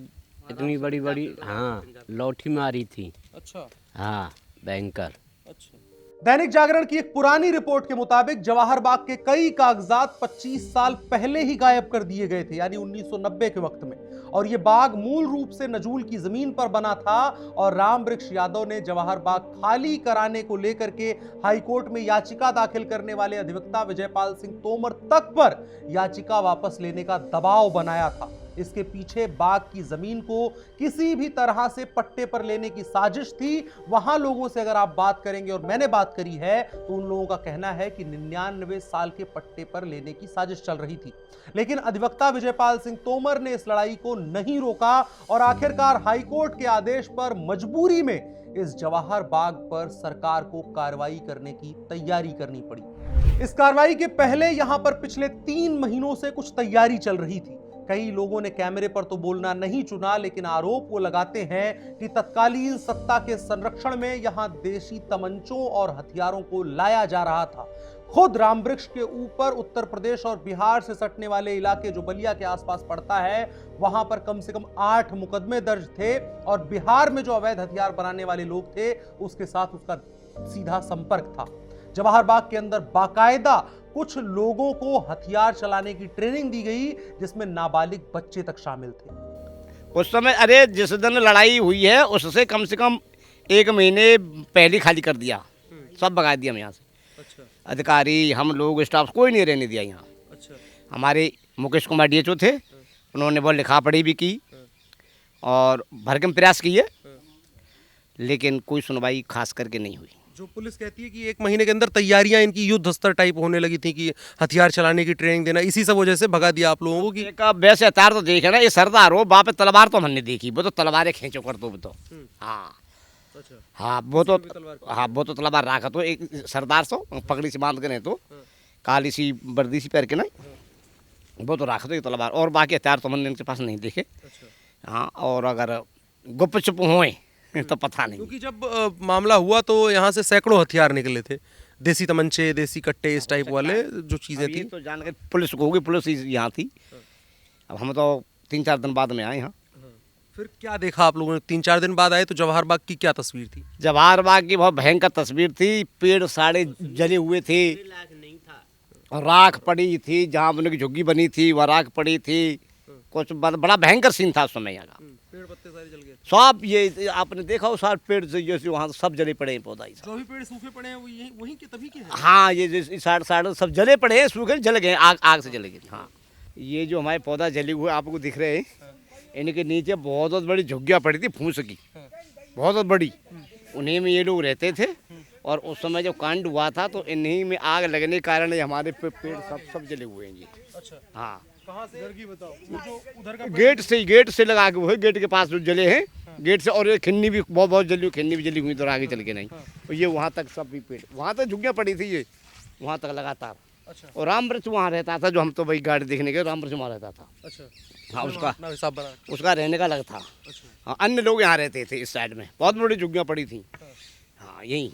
इतनी बड़ी बड़ी हाँ लौठी मारी थी। अच्छा, हाँ भयंकर। अच्छा। दैनिक जागरण की एक पुरानी रिपोर्ट के मुताबिक जवाहर बाग के कई कागजात 25 साल पहले ही गायब कर दिए गए थे, यानी 1990 के वक्त में। और ये बाग मूल रूप से नजूल की जमीन पर बना था, और राम वृक्ष यादव ने जवाहर बाग खाली कराने को लेकर के हाईकोर्ट में याचिका दाखिल करने वाले अधिवक्ता विजयपाल सिंह तोमर तक पर याचिका वापस लेने का दबाव बनाया था। इसके पीछे बाग की जमीन को किसी भी तरह से पट्टे पर लेने की साजिश थी। वहां लोगों से अगर आप बात करेंगे, और मैंने बात करी है, तो उन लोगों का कहना है कि 99 साल के पट्टे पर लेने की साजिश चल रही थी। लेकिन अधिवक्ता विजयपाल सिंह तोमर ने इस लड़ाई को नहीं रोका और आखिरकार हाईकोर्ट के आदेश पर मजबूरी में इस जवाहर बाग पर सरकार को कार्रवाई करने की तैयारी करनी पड़ी। इस कार्रवाई के पहले यहां पर पिछले 3 महीनों से कुछ तैयारी चल रही थी। कई लोगों ने कैमरे पर तो बोलना नहीं चुना, लेकिन आरोप वो लगाते हैं कि तत्कालीन सत्ता के संरक्षण में यहां देशी तमंचों और हथियारों को लाया जा रहा था। खुद रामवृक्ष के ऊपर उत्तर प्रदेश और बिहार से सटने वाले इलाके जो बलिया के आसपास पड़ता है, वहां पर कम से कम 8 मुकदमे दर्ज थे और बिहार में जो अवैध हथियार बनाने वाले लोग थे उसके साथ उसका सीधा संपर्क था। जवाहर बाग के अंदर बाकायदा कुछ लोगों को हथियार चलाने की ट्रेनिंग दी गई, जिसमें नाबालिग बच्चे तक शामिल थे। उस समय अरे जिस दिन लड़ाई हुई है उससे कम 1 महीने पहले खाली कर दिया, सब भगा दिया हम यहाँ से। अच्छा। अधिकारी, हम लोग, स्टाफ कोई नहीं रहने दिया यहाँ। अच्छा। हमारे मुकेश कुमार डीएचओ थे, उन्होंने बहुत लिखा पढ़ी भी की और भरकम प्रयास किए, लेकिन कोई सुनवाई खास करके नहीं हुई। जो पुलिस कहती है कि 1 महीने के अंदर तैयारियां इनकी युद्ध स्तर टाइप होने लगी थी कि हथियार चलाने की ट्रेनिंग देना, इसी सब वजह से भगा दिया आप लोगों को कि एक वैसे हथियार तो देखे ना, ये सरदार हो, वहाँ पे तलवार तो हमने देखी, वो तो तलवारें खींचो कर दो तो। हाँ अच्छा। हाँ वो तो तलवार रखा तो एक सरदार सो पगड़ी से बांध के नहीं तो काली सी वर्दी सी पहन के नहीं, वो तो रखा तो एक तलवार, और बाकी हथियार तो हमने इनके पास नहीं देखे। हाँ, और अगर गुप चुप हुए तो पता नहीं, क्योंकि जब मामला हुआ तो यहाँ से सैकड़ों हथियार निकले थे, देसी तमंचे, देसी कट्टे, इस टाइप वाले जो चीजें थी। तो जान के पुलिस को होगी, पुलिस यहाँ थी। अब हम तो 3-4 दिन बाद में आए यहाँ। फिर क्या देखा आप लोगों ने? 3-4 दिन बाद आए तो जवाहर बाग की क्या तस्वीर थी? जवाहर बाग की बहुत भयंकर तस्वीर थी। पेड़ सारे जले हुए थे और राख पड़ी थी, जहाँ उनकी झुग्गी बनी थी वह राख पड़ी थी। कुछ बड़ा भयंकर सीन था उस समय यहाँ का। पेड़ पत्ते सारे जल गए सब, ये आपने देखा हो, सारे पेड़ जैसे वहाँ सब जले पड़े हैं, पौधा ही सब। जो भी पेड़ सूखे पड़े हैं वो वहीं के तभी के हैं। हाँ, ये साइड सब जले पड़े हैं, सूखे जल गए, आग से जले गए। हाँ, ये जो हमारे पौधा जले हुए आपको दिख रहे हैं, इनके नीचे बहुत बड़ी झुग्गियाँ पड़ी थी फूस की, बहुत बड़ी। उन्हीं में ये लोग रहते थे और उस समय जब कांड हुआ था तो इन्हीं में आग लगने के कारण हमारे पेड़ सब जले हुए हैं जी। अच्छा। हाँ, कहाँ से? इधर की बताओ। वो जो उधर का गेट से लगा के हुए, गेट के पास जो जले हैं, गेट से। और ये खिन्नी भी बहुत जली हुई, खिन्नी भी जली हुई, तो आगे चल के नहीं। तो ये वहाँ तक सब भी पेड़, वहाँ तक झुग्गियाँ पड़ी थी, ये वहाँ तक लगातार। अच्छा। और रामवृक्ष वहाँ रहता था, जो हम तो भाई गाड़ी देखने गए, रामवृक्ष वहाँ रहता था। अच्छा। हाँ, हिसाब बना। उसका रहने का अलग था। अच्छा। हाँ, अन्य लोग यहाँ रहते थे इस साइड में, बहुत बड़ी झुग्गियाँ पड़ी थी। हाँ, यहीं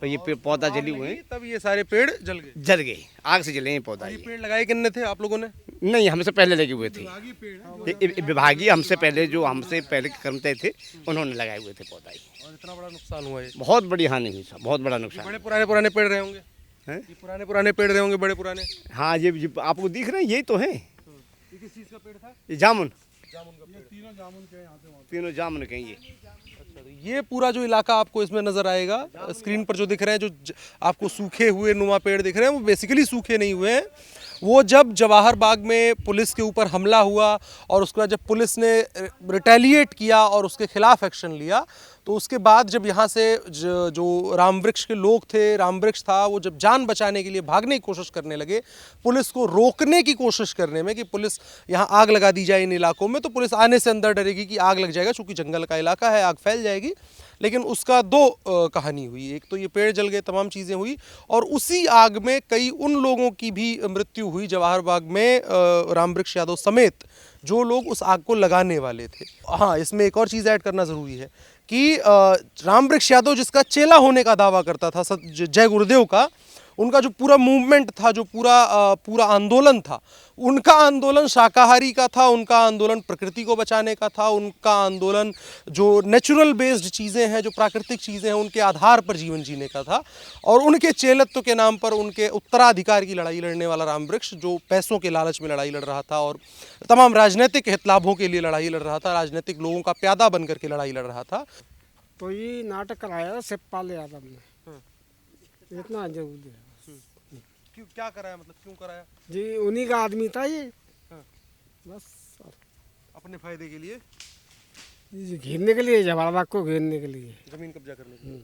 तो ये पौधा जली हुए हैं, तब ये सारे पेड़ जल गए, आग से जले हैं पौधा। ये पेड़ लगाए कितने थे आप लोगों ने? नहीं, हमसे पहले लगे हुए थे विभागीय, हमसे पहले के कर्मचारी थे, उन्होंने लगाए हुए थे पौधा ही। और इतना बड़ा नुकसान हुआ है? बहुत बड़ी हानि हुई साहब, बहुत बड़ा नुकसान। बड़े पुराने पेड़ रहे होंगे हैं? ये पुराने पेड़ रहे होंगे, बड़े पुराने। हाँ, ये आपको दिख रहे हैं, यही तो है। ये किस चीज का पेड़ था? ये जामुन का पेड़। तीनों जामुन के ये। अच्छा, तो ये पूरा जो इलाका आपको इसमें नजर आएगा, स्क्रीन पर जो दिख रहे हैं, जो आपको सूखे हुए नुमा पेड़ दिख रहे हैं, वो बेसिकली सूखे नहीं हुए हैं। वो जब जवाहर बाग में पुलिस के ऊपर हमला हुआ और उसके बाद जब पुलिस ने रिटेलिएट किया और उसके खिलाफ एक्शन लिया, तो उसके बाद जब यहाँ से जो रामवृक्ष के लोग थे, रामवृक्ष था, वो जब जान बचाने के लिए भागने की कोशिश करने लगे, पुलिस को रोकने की कोशिश करने में कि पुलिस यहाँ आग लगा दी जाए इन इलाकों में, तो पुलिस आने से अंदर डरेगी कि आग लग जाएगा, चूँकि जंगल का इलाका है, आग फैल जाएगी। लेकिन उसका 2 कहानी हुई। एक तो ये पेड़ जल गए, तमाम चीज़ें हुई, और उसी आग में कई उन लोगों की भी मृत्यु हुई जवाहर बाग में, रामवृक्ष यादव समेत, जो लोग उस आग को लगाने वाले थे। हाँ, इसमें एक और चीज़ ऐड करना ज़रूरी है कि रामवृक्ष यादव जिसका चेला होने का दावा करता था, जय गुरुदेव का, उनका जो पूरा मूवमेंट था, जो पूरा आंदोलन था, उनका आंदोलन शाकाहारी का था, उनका आंदोलन प्रकृति को बचाने का था, उनका आंदोलन जो नेचुरल बेस्ड चीज़ें हैं, जो प्राकृतिक चीज़ें हैं, उनके आधार पर जीवन जीने का था। और उनके चेलत्व के नाम पर उनके उत्तराधिकार की लड़ाई लड़ने वाला रामवृक्ष, जो पैसों के लालच में लड़ाई लड़ रहा था और तमाम राजनीतिक हित लाभों के लिए लड़ाई लड़ रहा था, राजनीतिक लोगों का प्यादा बन करके लड़ाई लड़ रहा था। तो ये नाटक कराया शिवपाल यादव ने, इतना जरूरी है। क्या कराया, मतलब क्यों कराया? जी उन्हीं का आदमी था ये, बस। अपने फायदे के लिए, ये घेरने के लिए, जवाहर बाग को घेरने के लिए। जमीन कब्जा करने के लिए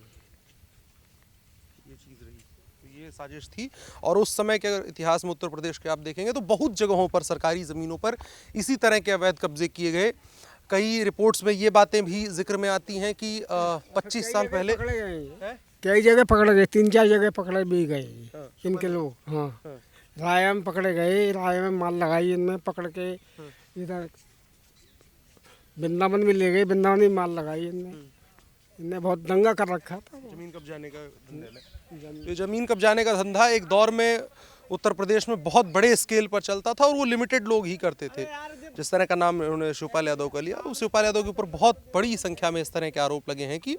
ये चीज़ रही। तो ये साजिश थी। और उस समय के अगर इतिहास में उत्तर प्रदेश के आप देखेंगे तो बहुत जगहों पर सरकारी ज़मीनों पर इसी तरह के अवैध कब्जे किए गए। कई रिपोर्ट्स में ये बातें भी जिक्र में आती हैं कि 25 साल पहले पकड़े गए, कई जगह पकड़े गए, 3-4 जगह पकड़े भी गए इनके लोग। हाँ, राय में पकड़े गए, राय में माल लगाई इनमें पकड़ के, इधर वृंदावन भी ले गए, वृंदावन में माल लगाई इनने बहुत दंगा कर रखा था। जमीन कब्जाने का धंधा, ये जमीन कब्जाने का धंधा एक दौर में उत्तर प्रदेश में बहुत बड़े स्केल पर चलता था और वो लिमिटेड लोग ही करते थे। जिस तरह का नाम उन्होंने शिवपाल यादव का लिया, उस शिवपाल यादव के ऊपर बहुत बड़ी संख्या में इस तरह के आरोप लगे हैं कि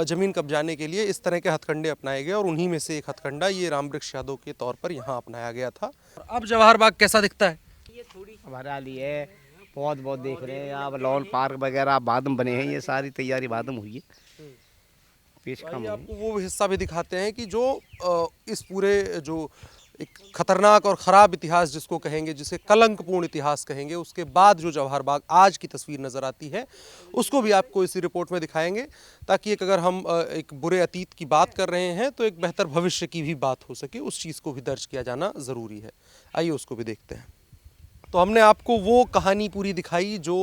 जमीन कब्जाने के लिए इस तरह के हथकंडे अपनाए गए और उन्हीं में से एक हथकंडा ये रामवृक्ष यादव के तौर पर यहाँ अपनाया गया था। अब जवाहर बाग कैसा दिखता है? हरियाली है, बहुत बहुत देख रहे हैं आप, लॉन पार्क वगैरह बाद में बने हैं, ये सारी तैयारी बाद में हुई है, पेश कम आपको वो हिस्सा भी दिखाते हैं कि जो इस पूरे जो एक खतरनाक और ख़राब इतिहास जिसको कहेंगे, जिसे कलंकपूर्ण इतिहास कहेंगे, उसके बाद जो जवाहर बाग आज की तस्वीर नज़र आती है उसको भी आपको इसी रिपोर्ट में दिखाएंगे, ताकि एक अगर हम एक बुरे अतीत की बात कर रहे हैं तो एक बेहतर भविष्य की भी बात हो सके, उस चीज़ को भी दर्ज किया जाना ज़रूरी है। आइए उसको भी देखते हैं। तो हमने आपको वो कहानी पूरी दिखाई जो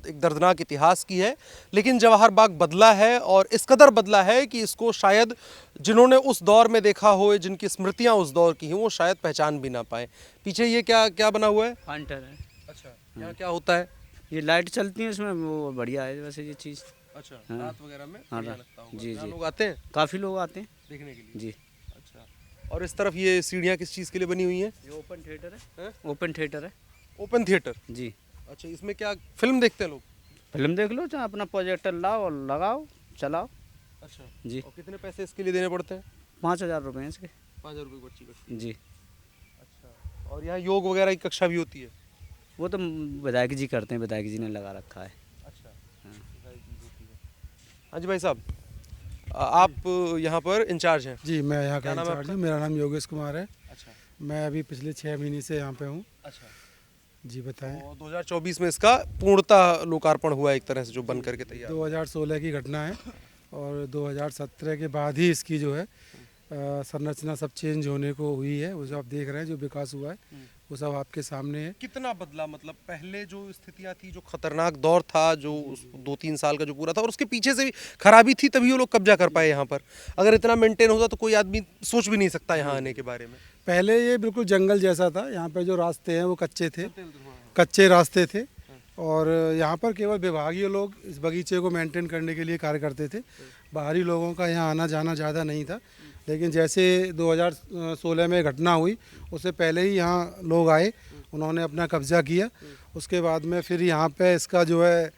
एक दर्दनाक इतिहास की है, लेकिन जवाहर बाग बदला है और इस कदर बदला है कि इसको शायद जिन्होंने उस दौर में देखा हो, जिनकी स्मृतियां उस दौर की हैं, वो शायद पहचान भी ना पाए। पीछे ये क्या क्या बना हुआ है? फाउंटेन है। अच्छा, यहाँ क्या होता है? ये लाइट चलती है इसमें, वो बढ़िया है वैसे ये चीज़। अच्छा, हाँ। रात वगैरह में हाँ, बढ़िया लगता होगा। जी यहाँ जी, लोग आते हैं काफ़ी लोग आते हैं देखने के लिए। जी। अच्छा, और इस तरफ ये सीढ़ियाँ किस चीज़ के लिए बनी हुई हैं? ये ओपन थिएटर है, ओपन थिएटर है ओपन थिएटर। जी। अच्छा, इसमें क्या फिल्म देखते हैं लोग? फिल्म देख लो, चाहे अपना प्रोजेक्टर लाओ और लगाओ, चलाओ। अच्छा जी। और कितने पैसे इसके लिए देने पड़ते हैं? 5,000 रुपये हैं इसके। 5,000 रुपये पर्ची कटती है। जी। अच्छा, और यहाँ योग वगैरह की कक्षा भी होती है? वो तो विधायक जी करते हैं, विधायक जी ने लगा रखा है। अच्छा, हाँ जी भाई साहब, आप यहाँ पर इंचार्ज हैं? जी, मैं यहाँ का क्या नाम है इंचार्ज हूँ। मेरा नाम योगेश कुमार है। अच्छा मैं अभी पिछले 6 महीने से यहाँ पे हूँ। अच्छा, जी बताएं। तो 2024 में इसका पूर्णतः लोकार्पण हुआ एक तरह से, जो बन करके तैयार। 2016 की घटना है और 2017 के बाद ही इसकी जो है संरचना सब चेंज होने को हुई है। वो जो आप देख रहे हैं, जो विकास हुआ है वो सब आपके सामने है। कितना बदला, मतलब पहले जो स्थितियाँ थी, जो खतरनाक दौर था, जो 2-3 साल का जो पूरा था, और उसके पीछे से भी खराबी थी, तभी वो लोग कब्जा कर पाए यहाँ पर। अगर इतना मेंटेन होता तो कोई आदमी सोच भी नहीं सकता यहाँ आने के बारे में। पहले ये बिल्कुल जंगल जैसा था। यहाँ पे जो रास्ते हैं वो कच्चे थे, कच्चे रास्ते थे और यहाँ पर केवल विभागीय लोग इस बगीचे को मेंटेन करने के लिए कार्य करते थे। बाहरी लोगों का यहाँ आना जाना ज़्यादा नहीं था। लेकिन जैसे 2016 में घटना हुई, उससे पहले ही यहाँ लोग आए, उन्होंने अपना कब्जा किया। उसके बाद में फिर यहाँ पे इसका जो है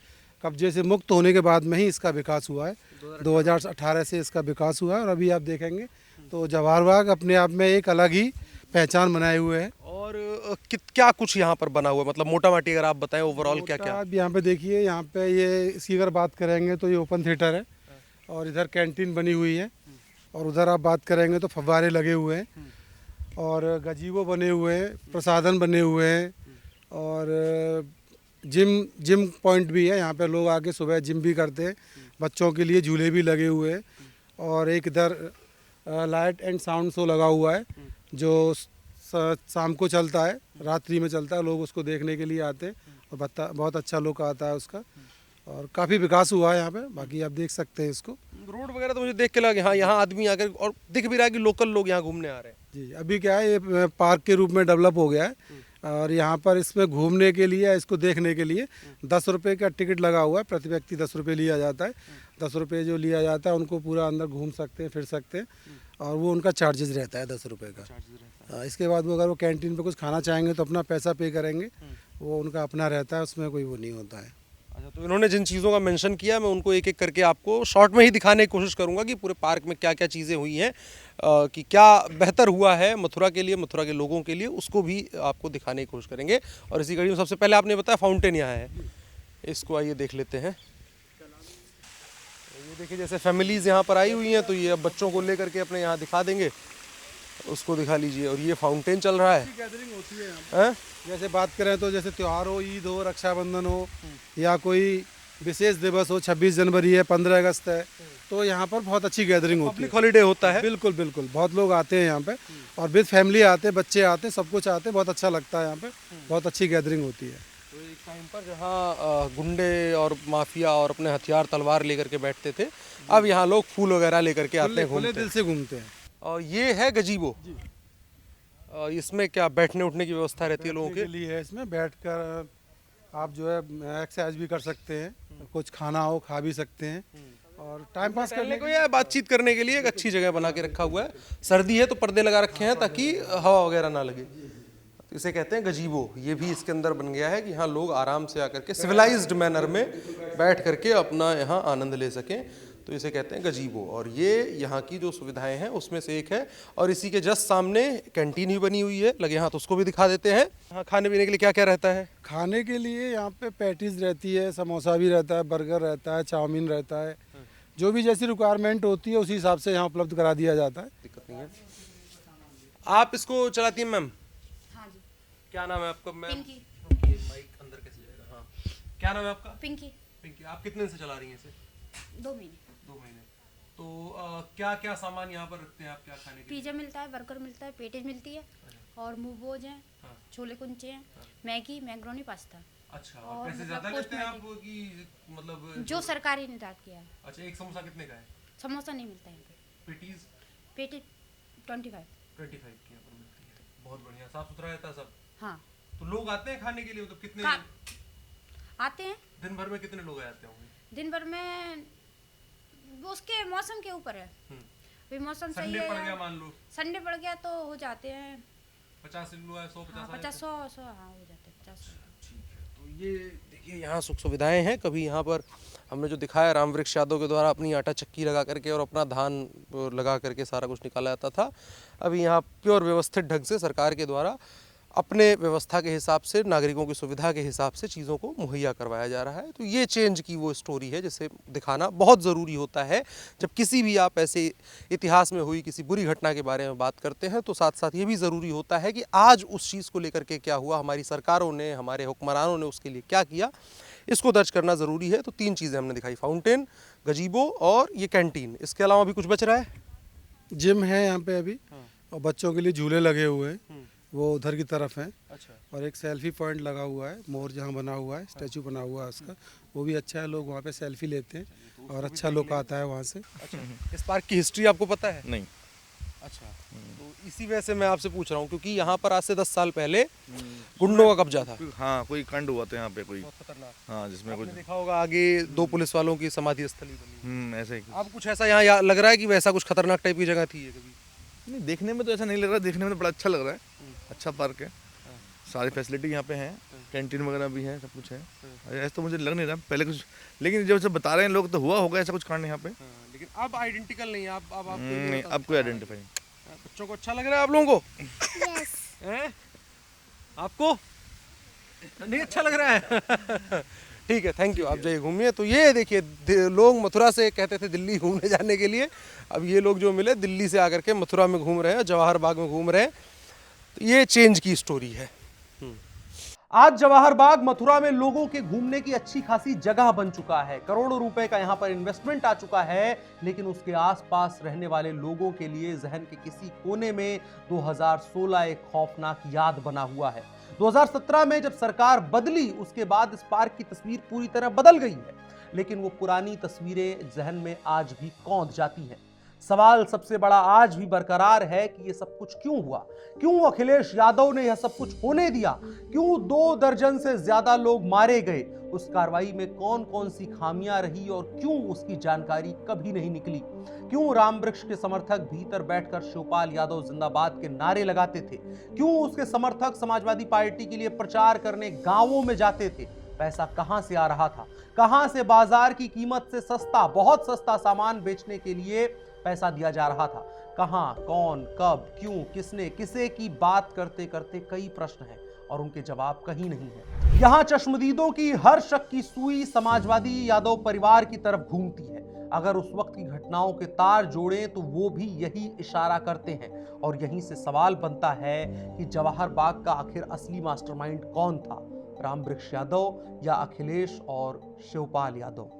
कब्जे से मुक्त होने के बाद में ही इसका विकास हुआ है। 2018 से इसका विकास हुआ है और अभी आप देखेंगे तो जवाहर बाग अपने आप में एक अलग ही पहचान बनाए हुए है। और क्या कुछ यहाँ पर बना हुआ है, मतलब मोटा माटी अगर आप बताएं ओवरऑल क्या क्या? आप यहाँ पे देखिए, यहाँ पे ये इसकी अगर बात करेंगे तो ये ओपन थिएटर है और इधर कैंटीन बनी हुई है और उधर आप बात करेंगे तो फव्वारे लगे हुए हैं और गजीबो बने हुए हैं, प्रसाधन बने हुए हैं और जिम पॉइंट भी है। यहाँ पे लोग आके सुबह जिम भी करते हैं, बच्चों के लिए झूले भी लगे हुए हैं और एक इधर लाइट एंड साउंड शो लगा हुआ है जो शाम को चलता है, रात्रि में चलता है। लोग उसको देखने के लिए आते हैं और बहुत अच्छा लुक आता है उसका और काफ़ी विकास हुआ है यहाँ पे। बाकी आप देख सकते हैं इसको। रोड वगैरह तो मुझे देख के लगा हाँ यहाँ आदमी आकर, और दिख भी रहा है कि लोकल लोग यहाँ घूमने आ रहे हैं। जी, अभी क्या है, ये पार्क के रूप में डेवलप हो गया है और यहाँ पर इसमें घूमने के लिए, इसको देखने के लिए 10 रुपये का टिकट लगा हुआ है। प्रति व्यक्ति 10 रुपये लिया जाता है। 10 रुपये जो लिया जाता है उनको पूरा अंदर घूम सकते हैं, फिर सकते हैं और वो उनका चार्जेस रहता है 10 रुपये का। इसके बाद वो अगर वो कैंटीन पे कुछ खाना चाहेंगे तो अपना पैसा पे करेंगे, वो उनका अपना रहता है, उसमें कोई वो नहीं होता है। अच्छा, तो इन्होंने जिन चीज़ों का मेंशन किया मैं उनको एक एक करके आपको शॉर्ट में ही दिखाने की कोशिश करूंगा कि पूरे पार्क में क्या क्या चीज़ें हुई हैं, कि क्या बेहतर हुआ है मथुरा के लिए, मथुरा के लोगों के लिए, उसको भी आपको दिखाने की कोशिश करेंगे। और इसी कड़ी में सबसे पहले आपने बताया फाउंटेन यहाँ है, इसको आइए देख लेते हैं। ये देखिए, जैसे फैमिलीज़ यहाँ पर आई हुई हैं तो ये अब बच्चों को लेकर के अपने यहाँ दिखा देंगे। उसको दिखा लीजिए। और ये फाउंटेन चल रहा है। गैदरिंग होती है यहाँ पे। हैं? जैसे बात करें तो जैसे त्यौहार हो, ईद हो, रक्षाबंधन हो या कोई विशेष दिवस हो, 26 जनवरी है, 15 अगस्त है, तो यहाँ पर बहुत अच्छी गैदरिंग होती है। पब्लिक हॉलीडे होता है। बिल्कुल बिल्कुल, बहुत लोग आते हैं यहाँ पे और विद फैमिली आते हैं, बच्चे आते हैं, सब कुछ आते हैं, बहुत अच्छा लगता है यहाँ पे, बहुत अच्छी गैदरिंग होती है। तो एक टाइम पर जहाँ गुंडे और माफिया और अपने हथियार तलवार लेकर के बैठते थे, अब यहाँ लोग फूल वगैरह लेकर के आते हैं, खुले घूमते दिल से घूमते हैं। और ये है गजीबो। इसमें क्या बैठने उठने की व्यवस्था रहती है लोगों के के? लिए है, इसमें बैठकर आप जो है एक्सरसाइज भी कर सकते हैं, कुछ खाना हो खा भी सकते हैं और टाइम पास करने को या बातचीत करने के लिए एक अच्छी जगह बना के रखा हुआ है। सर्दी है तो पर्दे लगा रखे हैं ताकि हवा वगैरह ना लगे। इसे कहते हैं गजीबो। ये भी इसके अंदर बन गया है कि यहाँ लोग आराम से आकर के सिविलाइज्ड मैनर में बैठ करके अपना यहाँ आनंद ले सकें, तो इसे कहते हैं गजीबो। और ये यहाँ की जो सुविधाएं हैं उसमें से एक है। और इसी के जस्ट सामने कैंटीन ही बनी हुई है, लगे हाथ उसको भी दिखा देते हैं। यहाँ खाने पीने के लिए क्या क्या रहता है? खाने के लिए यहाँ पे पैटीज रहती है, समोसा भी रहता है, बर्गर रहता है, चाउमीन रहता है, जो भी जैसी रिक्वायरमेंट होती है उसी हिसाब से यहाँ उपलब्ध करा दिया जाता है। दिक्कत नहीं है। आप इसको चलाती हैं मैम? हाँ जी। क्या नाम है आपका मैम? पिंकी। माइक अंदर कैसे जाएगा? हाँ, क्या नाम है आपका? पिंकी। पिंकी, आप कितने से चला रही हैं इसे? 2 महीने। 2 महीने। तो क्या क्या सामान यहाँ पर रखते हैं आप, क्या खाने के? पिज्जा मिलता है, बर्गर मिलता है, पेटीज मिलती है और मोमोज हैं, छोले कुलचे हैं, मैगी, मैक्रोनी, पास्ता। अच्छा, और पैसे ज्यादा लेते हैं आप कि मतलब जो सरकारी निर्धारित किया है। अच्छा, एक समोसा कितने का है? समोसा नहीं मिलता है यहाँ पे। पेटीज? पेटीज 25 की यहाँ पर मिलती है। बहुत बढ़िया, साफ सुथरा रहता है सब? हाँ। तो लोग आते हैं खाने के लिए, मतलब कितने आते हैं? दिन भर में कितने लोग आते होंगे? दिन भर में उसके मौसम के ऊपर है। अभी मौसम सही है, संडे पड़ गया मान लो, संडे पड़ गया तो हो जाते हैं 50 लोग है, 150 100 हाँ हो जाते हैं 50। ठीक है। तो ये देखिए यहाँ सुख सुविधाएं हैं। कभी यहाँ पर हमने जो दिखाया रामवृक्ष यादव के द्वारा अपनी आटा चक्की लगा करके और अपना धान लगा करके सारा कुछ निकाला जाता था। अभी यहाँ प्योर व्यवस्थित ढंग से सरकार के द्वारा अपने व्यवस्था के हिसाब से, नागरिकों की सुविधा के हिसाब से चीज़ों को मुहैया करवाया जा रहा है। तो ये चेंज की वो स्टोरी है जिसे दिखाना बहुत ज़रूरी होता है। जब किसी भी आप ऐसे इतिहास में हुई किसी बुरी घटना के बारे में बात करते हैं तो साथ साथ ये भी ज़रूरी होता है कि आज उस चीज़ को लेकर के क्या हुआ, हमारी सरकारों ने, हमारे हुक्मरानों ने उसके लिए क्या किया, इसको दर्ज करना ज़रूरी है। तो 3 चीज़ें हमने दिखाई, फाउंटेन, गजीबो और ये कैंटीन। इसके अलावा भी कुछ बच रहा है? जिम है यहाँ पे अभी और बच्चों के लिए झूले लगे हुए हैं, वो उधर की तरफ है। अच्छा। और एक सेल्फी पॉइंट लगा हुआ है, मोर जहाँ बना हुआ है, स्टैचू बना हुआ है उसका, वो भी अच्छा है, लोग वहाँ पे सेल्फी लेते हैं और अच्छा लुक आता है वहाँ से। अच्छा, इस पार्क की हिस्ट्री आपको पता है? नहीं। अच्छा, तो इसी वजह से मैं आपसे पूछ रहा हूँ क्योंकि यहाँ पर आज से 10 साल पहले गुंडों का कब्जा था। हाँ, कोई कांड हुआ था यहाँ पे कोई। बहुत खतरनाक। हाँ, जिसमें कुछ देखा होगा आगे 2 पुलिस वालों की समाधि स्थली बनी। ऐसे ही। अब कुछ ऐसा यहाँ लग रहा है कि वैसा कुछ खतरनाक टाइप की जगह थी ये कभी? नहीं, देखने में तो ऐसा नहीं लग रहा, देखने में तो बड़ा अच्छा लग रहा है। अच्छा पार्क है, सारी फैसिलिटी यहाँ पे हैं, कैंटीन वगैरह भी है, सब कुछ है। ऐसा तो मुझे लग नहीं रहा पहले कुछ, लेकिन जब से बता रहे हैं लोग तो हुआ होगा ऐसा कुछ कांड यहाँ पे। लेकिन अब आइडेंटिकल नहीं है, अब नहीं, अब कोई आइडेंटिफाई। बच्चों को अच्छा लग रहा है आप लोगों को? यस। हैं? आपको नहीं अच्छा लग रहा है? ठीक है, थैंक यू। आप जाइए घूमिए। तो ये देखिए, लोग मथुरा से कहते थे दिल्ली घूमने जाने के लिए, अब ये लोग जो मिले दिल्ली से आकर के मथुरा में घूम रहे हैं, जवाहर बाग में घूम रहे हैं। तो ये चेंज की स्टोरी है। आज जवाहर बाग मथुरा में लोगों के घूमने की अच्छी खासी जगह बन चुका है। करोड़ों रुपए का यहां पर इन्वेस्टमेंट आ चुका है, लेकिन उसके आसपास रहने वाले लोगों के लिए जहन के किसी कोने में 2016 एक खौफनाक याद बना हुआ है। 2017 में जब सरकार बदली उसके बाद इस पार्क की तस्वीर पूरी तरह बदल गई है, लेकिन वो पुरानी तस्वीरें जहन में आज भी कौंध जाती हैं। सवाल सबसे बड़ा आज भी बरकरार है कि ये सब कुछ क्यों हुआ, क्यों अखिलेश यादव ने यह सब कुछ होने दिया, क्यों 2 दर्जन से ज्यादा लोग मारे गए, उस कार्रवाई में कौन कौन सी खामियां रही और क्यों उसकी जानकारी कभी नहीं निकली, क्यों रामवृक्ष के समर्थक भीतर बैठकर शिवपाल यादव जिंदाबाद के नारे लगाते थे, क्यों उसके समर्थक समाजवादी पार्टी के लिए प्रचार करने गांवों में जाते थे, पैसा कहां से आ रहा था, कहां से बाजार की कीमत से सस्ता, बहुत सस्ता सामान बेचने के लिए पैसा दिया जा रहा था, कहां, कौन, कब, क्यों, किसने, किसे की बात करते करते कई प्रश्न हैं और उनके जवाब कहीं नहीं है। यहां चश्मदीदों की हर शक की सुई समाजवादी यादव परिवार की तरफ घूमती है। अगर उस वक्त की घटनाओं के तार जोड़ें तो वो भी यही इशारा करते हैं। और यहीं से सवाल बनता है कि जवाहर बाग का आखिर असली मास्टरमाइंड कौन था, रामवृक्ष यादव या अखिलेश और शिवपाल यादव।